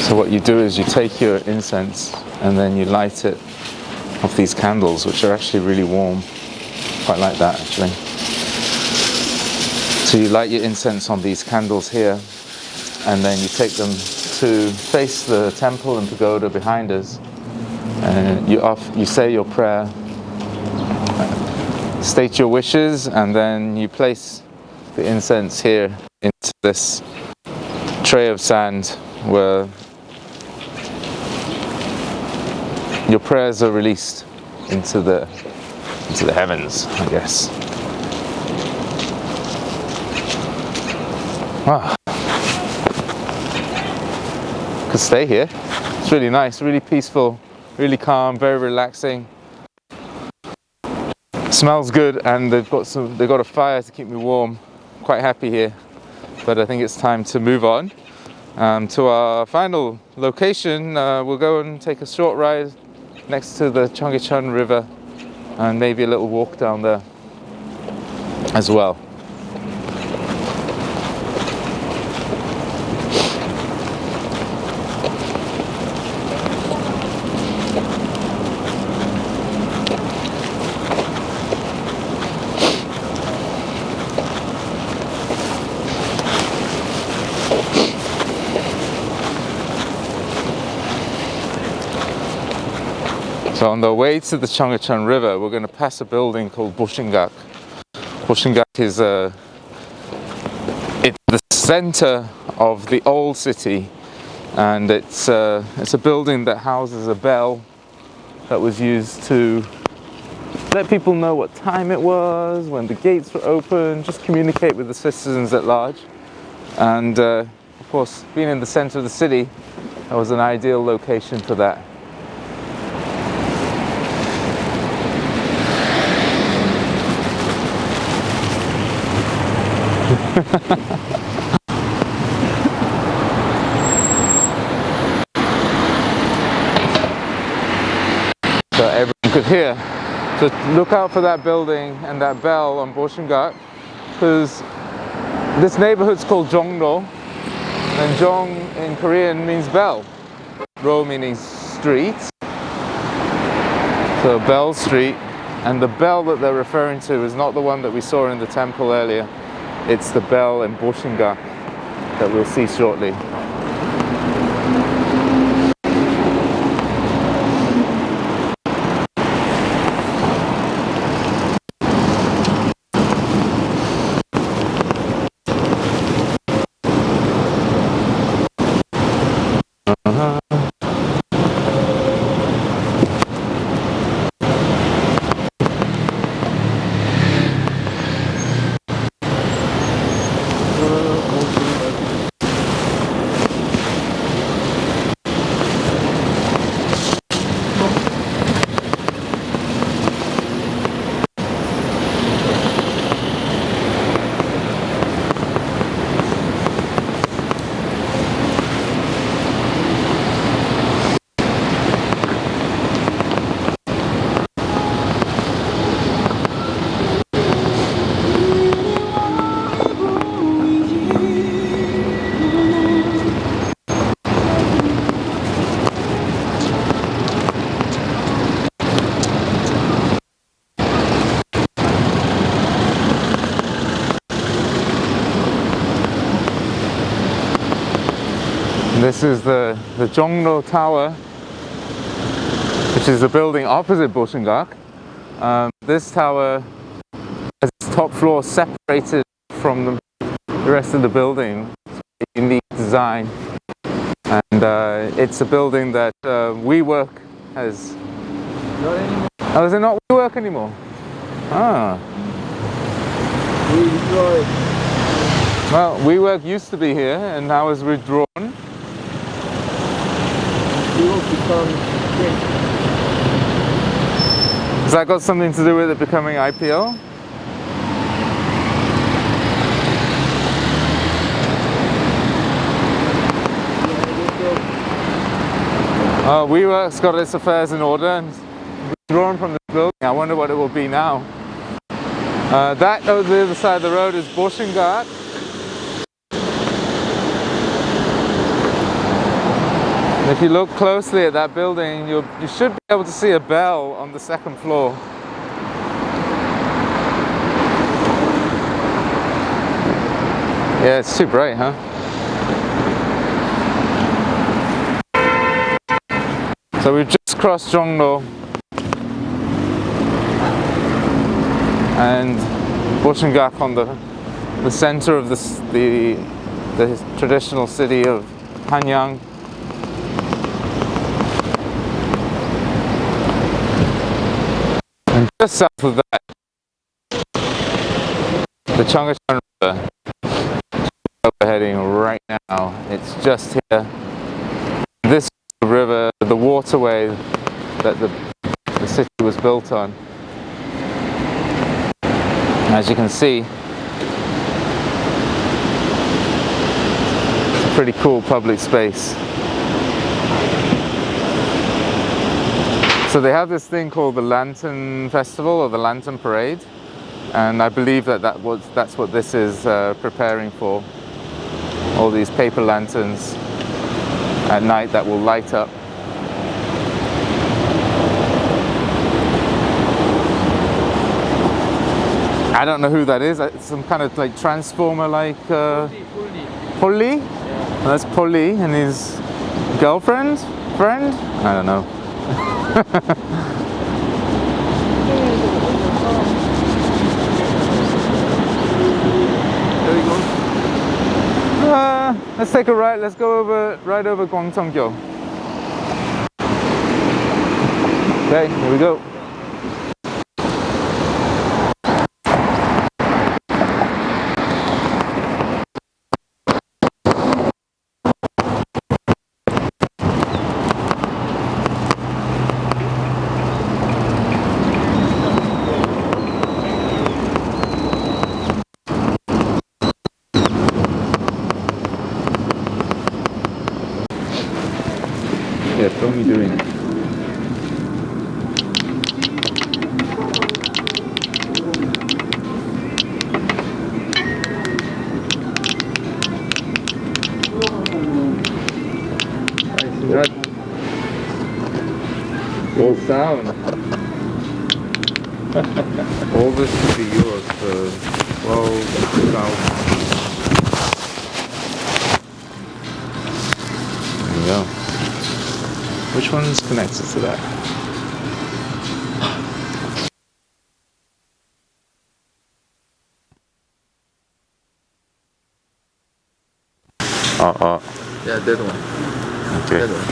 So what you do is you take your incense and then you light it off these candles, which are actually really warm. Quite like that, actually. So you light your incense on these candles here, and then you take them to face the temple and pagoda behind us, and you say your prayer, state your wishes, and then you place the incense here into this tray of sand where your prayers are released into the heavens, I guess. Wow. Could stay here. It's really nice, really peaceful, really calm, very relaxing. Smells good, and they've got a fire to keep me warm. Quite happy here, but I think it's time to move on to our final location. We'll go and take a short ride next to the Cheonggyecheon River, and maybe a little walk down there as well. So on the way to the Cheonggyecheon River, we're going to pass a building called Bushingak. Bushingak is it's the center of the old city, and it's a building that houses a bell that was used to let people know what time it was, when the gates were open, just communicate with the citizens at large. And of course, being in the center of the city, that was an ideal location for that. So everyone could hear. So look out for that building and that bell on Bushingak, because this neighborhood's called Jongno, and Jong in Korean means bell, Ro meaning street. So Bell Street, and the bell that they're referring to is not the one that we saw in the temple earlier. It's the bell in Bushingak that we'll see shortly. This is the Jongno Tower, which is the building opposite Bushingak. This tower has its top floor separated from the rest of the building. It's a unique design, and it's a building that WeWork has.
Not anymore.
Oh, is it not WeWork anymore? Ah.
We destroyed.
Well, WeWork used to be here, and now is withdrawn.
We will become extinct.
Has that got something to do with it becoming IPO? Oh, WeWork's got its affairs in order and withdrawn from this building. I wonder what it will be now. That over the other side of the road is Bushingak. And if you look closely at that building, you should be able to see a bell on the second floor. Yeah, it's too bright, huh? So we've just crossed Jongno and Bushingak on the the center of the traditional city of Hanyang. And just south of that, the Chongachan River. We're heading right now. It's just here. This river, the waterway that the city was built on. As you can see, it's a pretty cool public space. So they have this thing called the Lantern Festival or the Lantern Parade, and I believe that's what this is preparing for. All these paper lanterns at night that will light up. I don't know who that is. It's some kind of like transformer like Polly? Yeah. That's Polly and his girlfriend? Friend? I don't know. There we go. Let's take a ride. Let's go right over Gwangcheonggyo. Okay, here we go. Yeah, film me doing it. All sound. All this should be yours for 12,000. There you go. Which one's connected to that?
Yeah, that one.
Okay.
That one.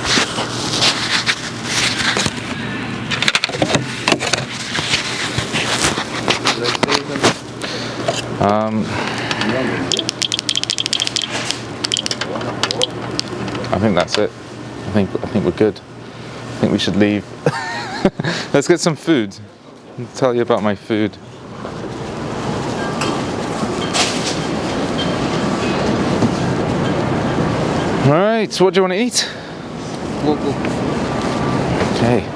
I think that's it. I think we're good. I think we should leave. Let's get some food. I'll tell you about my food. Alright, so what do you want to eat? Okay.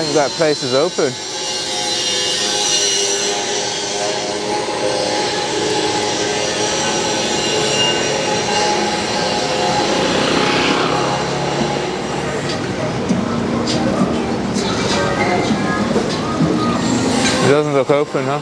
think that place is open. It doesn't look open, huh?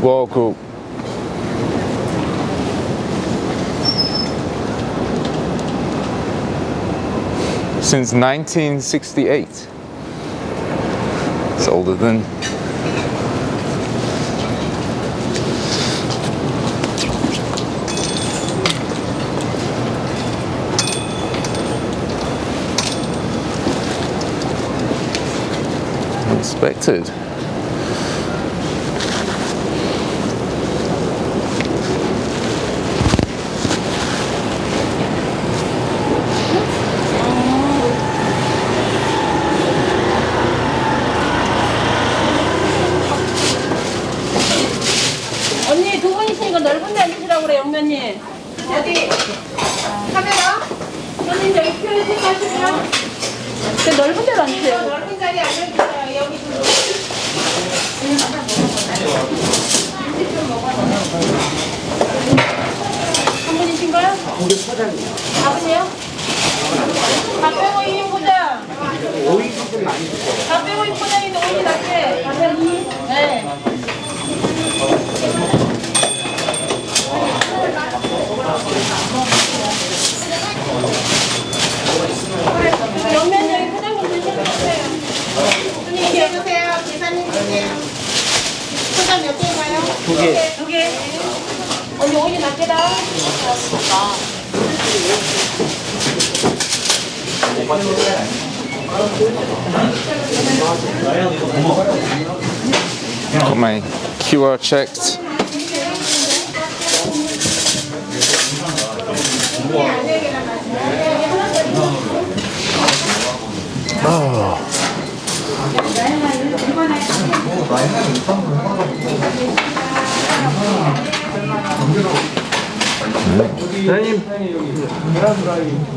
국어국. Since 1968. It's older than expected.
언니 두 분 있으니까 넓은 데 앉으시라고 그래, 영면님. 어디? 카메라? 손님 여기 표현식 하시면 그 넓은 데로 앉으세요. 넓은 자리에 앉아주세요. 여기 한 분이신가요? 우리 포장이요. 아버지요? 다 빼고 2인 포장. 5인 많이 주세요. 다 빼고 2인 포장인데 5인이 낫게. 다 빼고 2인? 네. 영면 여기 포장 좀 드셔주세요. 손님 얘기해주세요. 계산님 주세요. 포장 몇 개인가요? 2개. 2개. 언니 5인이 낫게다.
Got my QR checked. Oh.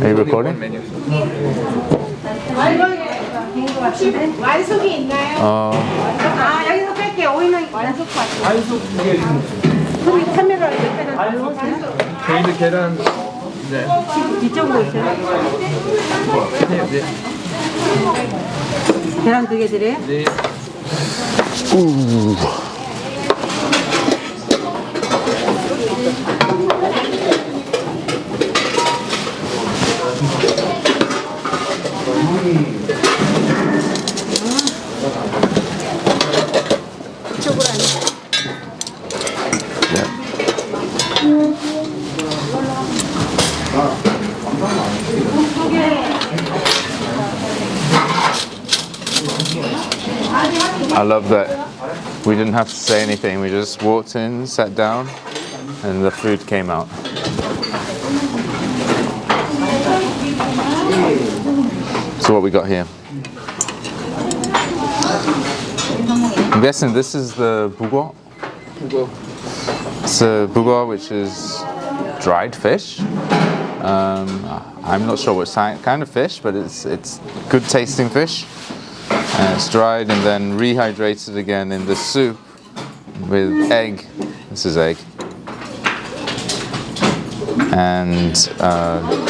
Are you recording?
완숙이 있나요? 아 여기서 뺄게요. 오이는 완숙 받고.
반숙 이게
손님 카메라 옆에다 놓으세요.
저희도 계란 네.
이쪽으로 오세요.
네.
계란 2개 드려요?
네.
이쪽으로 앉으세요.
I love that we didn't have to say anything. We just walked in, sat down, and the food came out. So what we got here? I'm guessing this is the bukchon. It's a bukchon, which is dried fish. I'm not sure what kind of fish, but it's good tasting fish. It's dried and then rehydrated again in the soup with egg. This is egg. And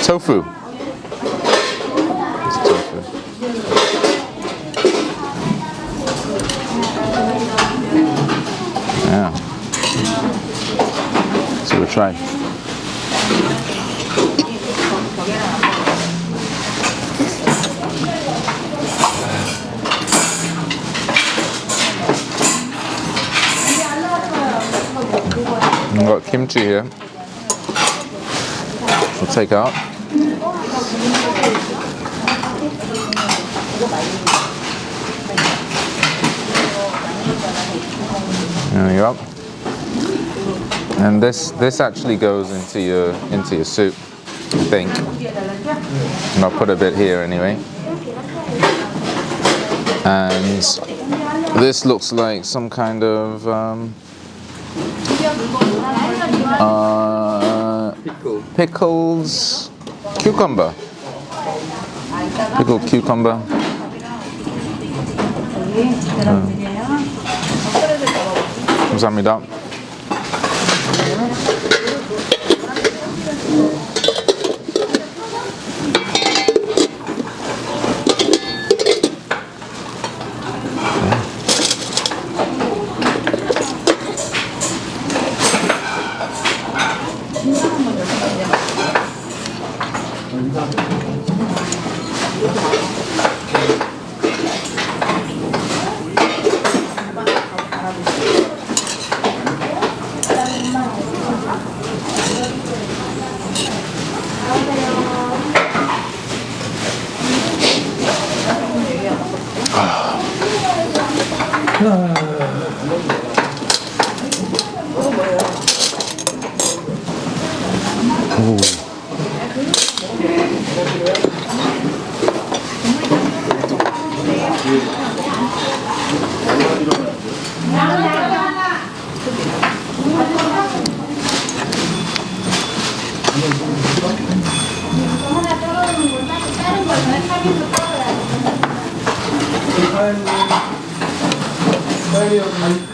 tofu. It's tofu. Yeah. So we'll try. We've got kimchi here. We'll take out. There you go. And this actually goes into your soup, I think. And I'll put a bit here anyway. And this looks like some kind of pickles, cucumber. Pickled cucumber. 감사합니다.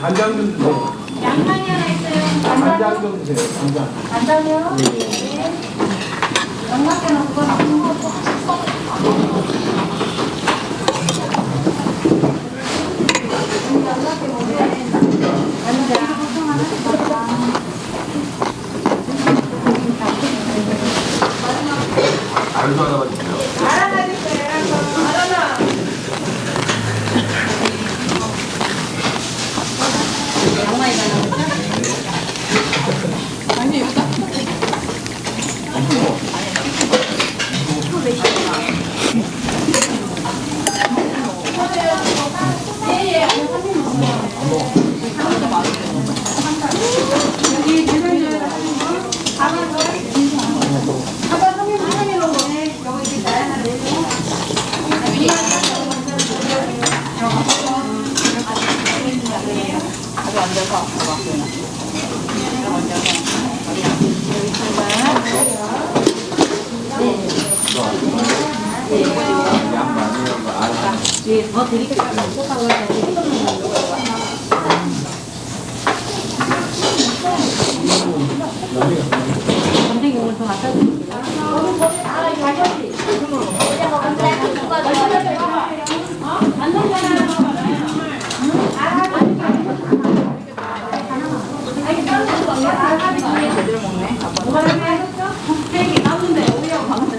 간장 좀 주세요.
양상이 하나 있어요.
간장 좀 주세요. 간장.
간장이요? 네. 영락계는 그거 나쁜 거
알도 하나 주세요.
더 드릴게요. 선생님 오늘 더 갖다 드릴게요.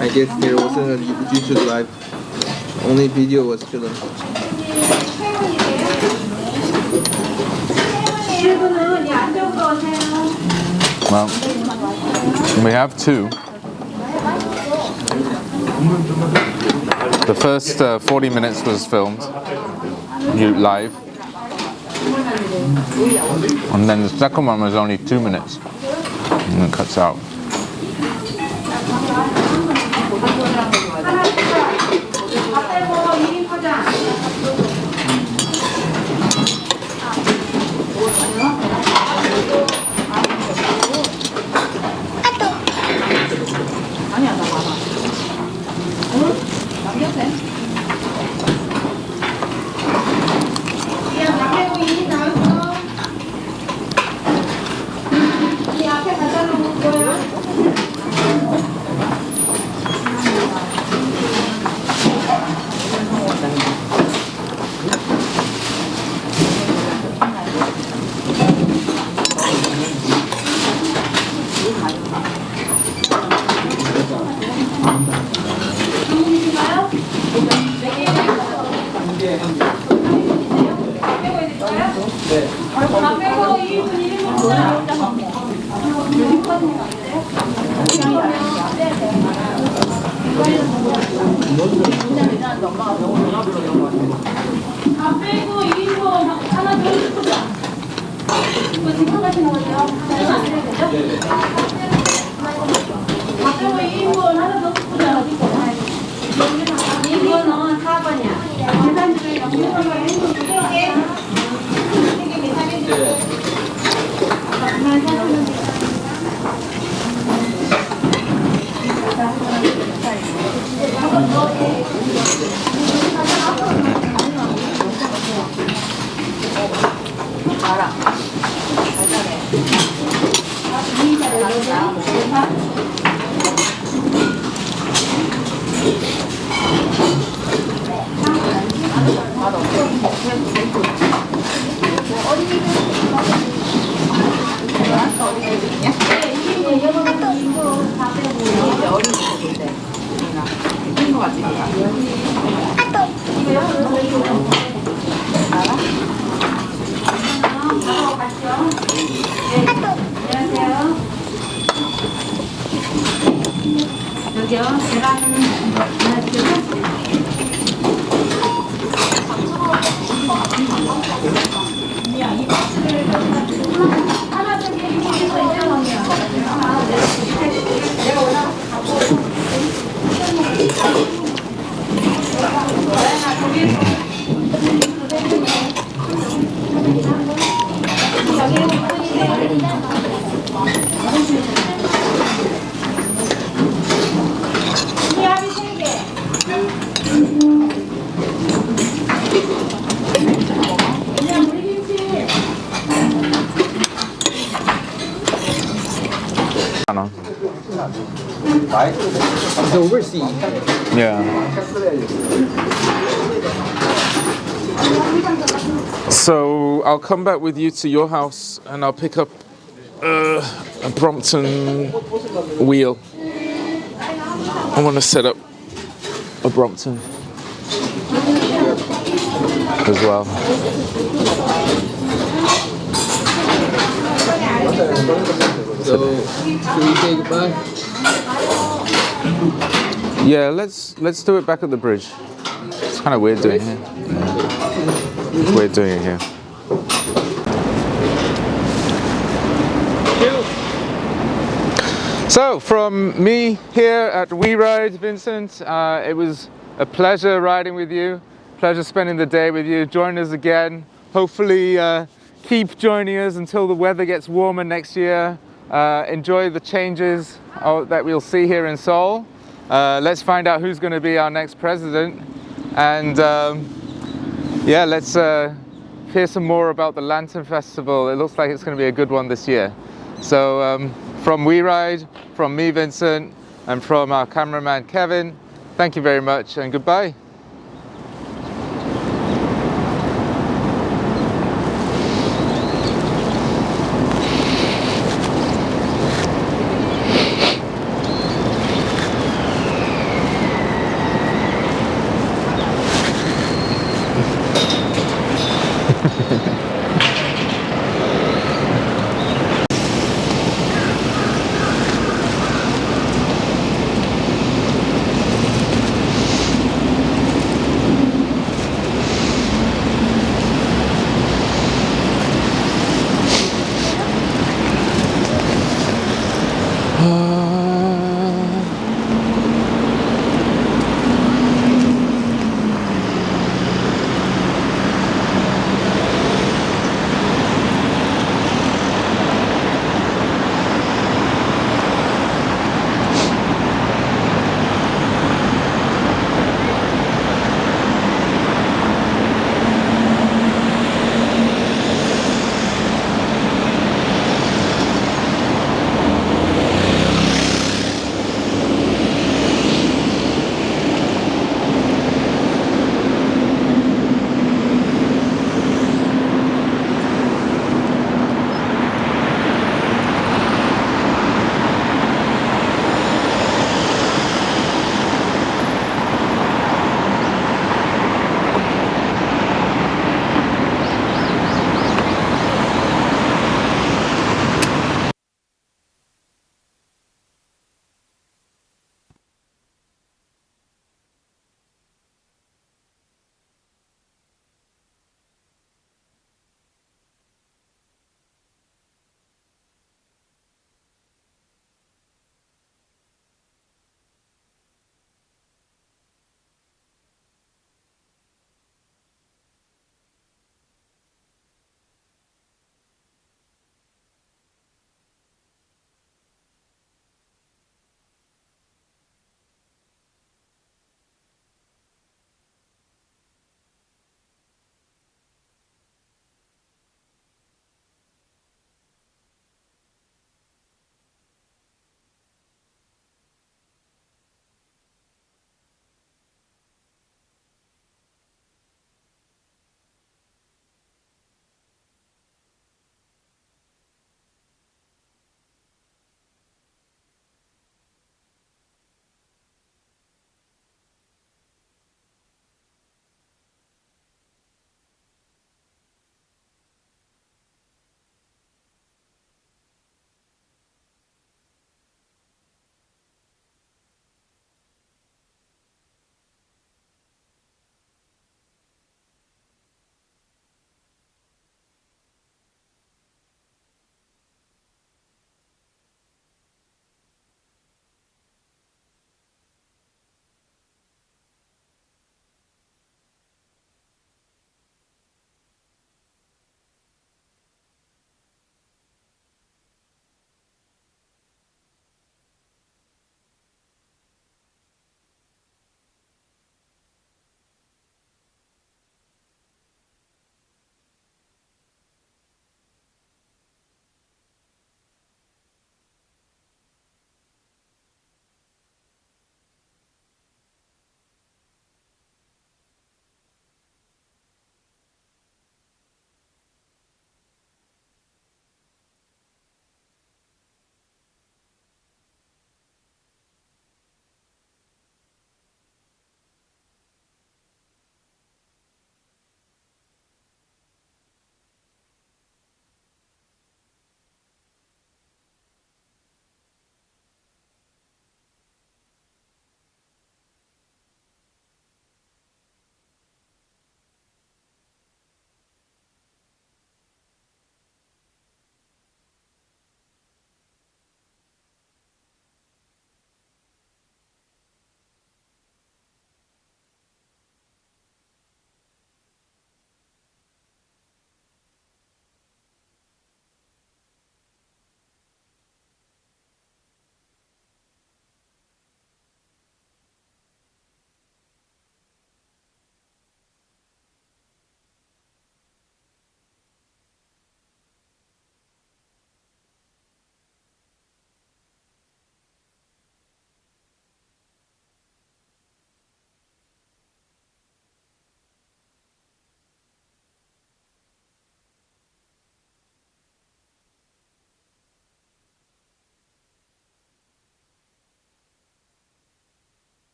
I guess there wasn't a YouTube live. Only video was chilling.
Well, we have two. The first 40 minutes was filmed live, and then the second one was only 2 minutes, and it cuts out.
다 빼고 2인분 하나 더 주자. 이거 지금 가시는 거죠? 다 빼고 2인분 하나 더 주자. 이거는 4번이야. 계산기를 연결하면 해줄게. 여기요, 계란 하나 저기
It's overseas.
Yeah. So I'll come back with you to your house and I'll pick up a Brompton wheel. I want to set up a Brompton as well.
So, should we say goodbye?
Yeah, let's do it back at the bridge. It's kind of weird doing it here. Yeah. It's weird doing it here. So from me here at We Ride, Vincent, it was a pleasure riding with you. Pleasure spending the day with you. Join us again. Hopefully keep joining us until the weather gets warmer next year. Enjoy the changes that we'll see here in Seoul. Let's find out who's going to be our next president. And yeah, let's hear some more about the Lantern Festival. It looks like it's going to be a good one this year. So from We Ride, from me, Vincent, and from our cameraman, Kevin, thank you very much and goodbye. Hehehe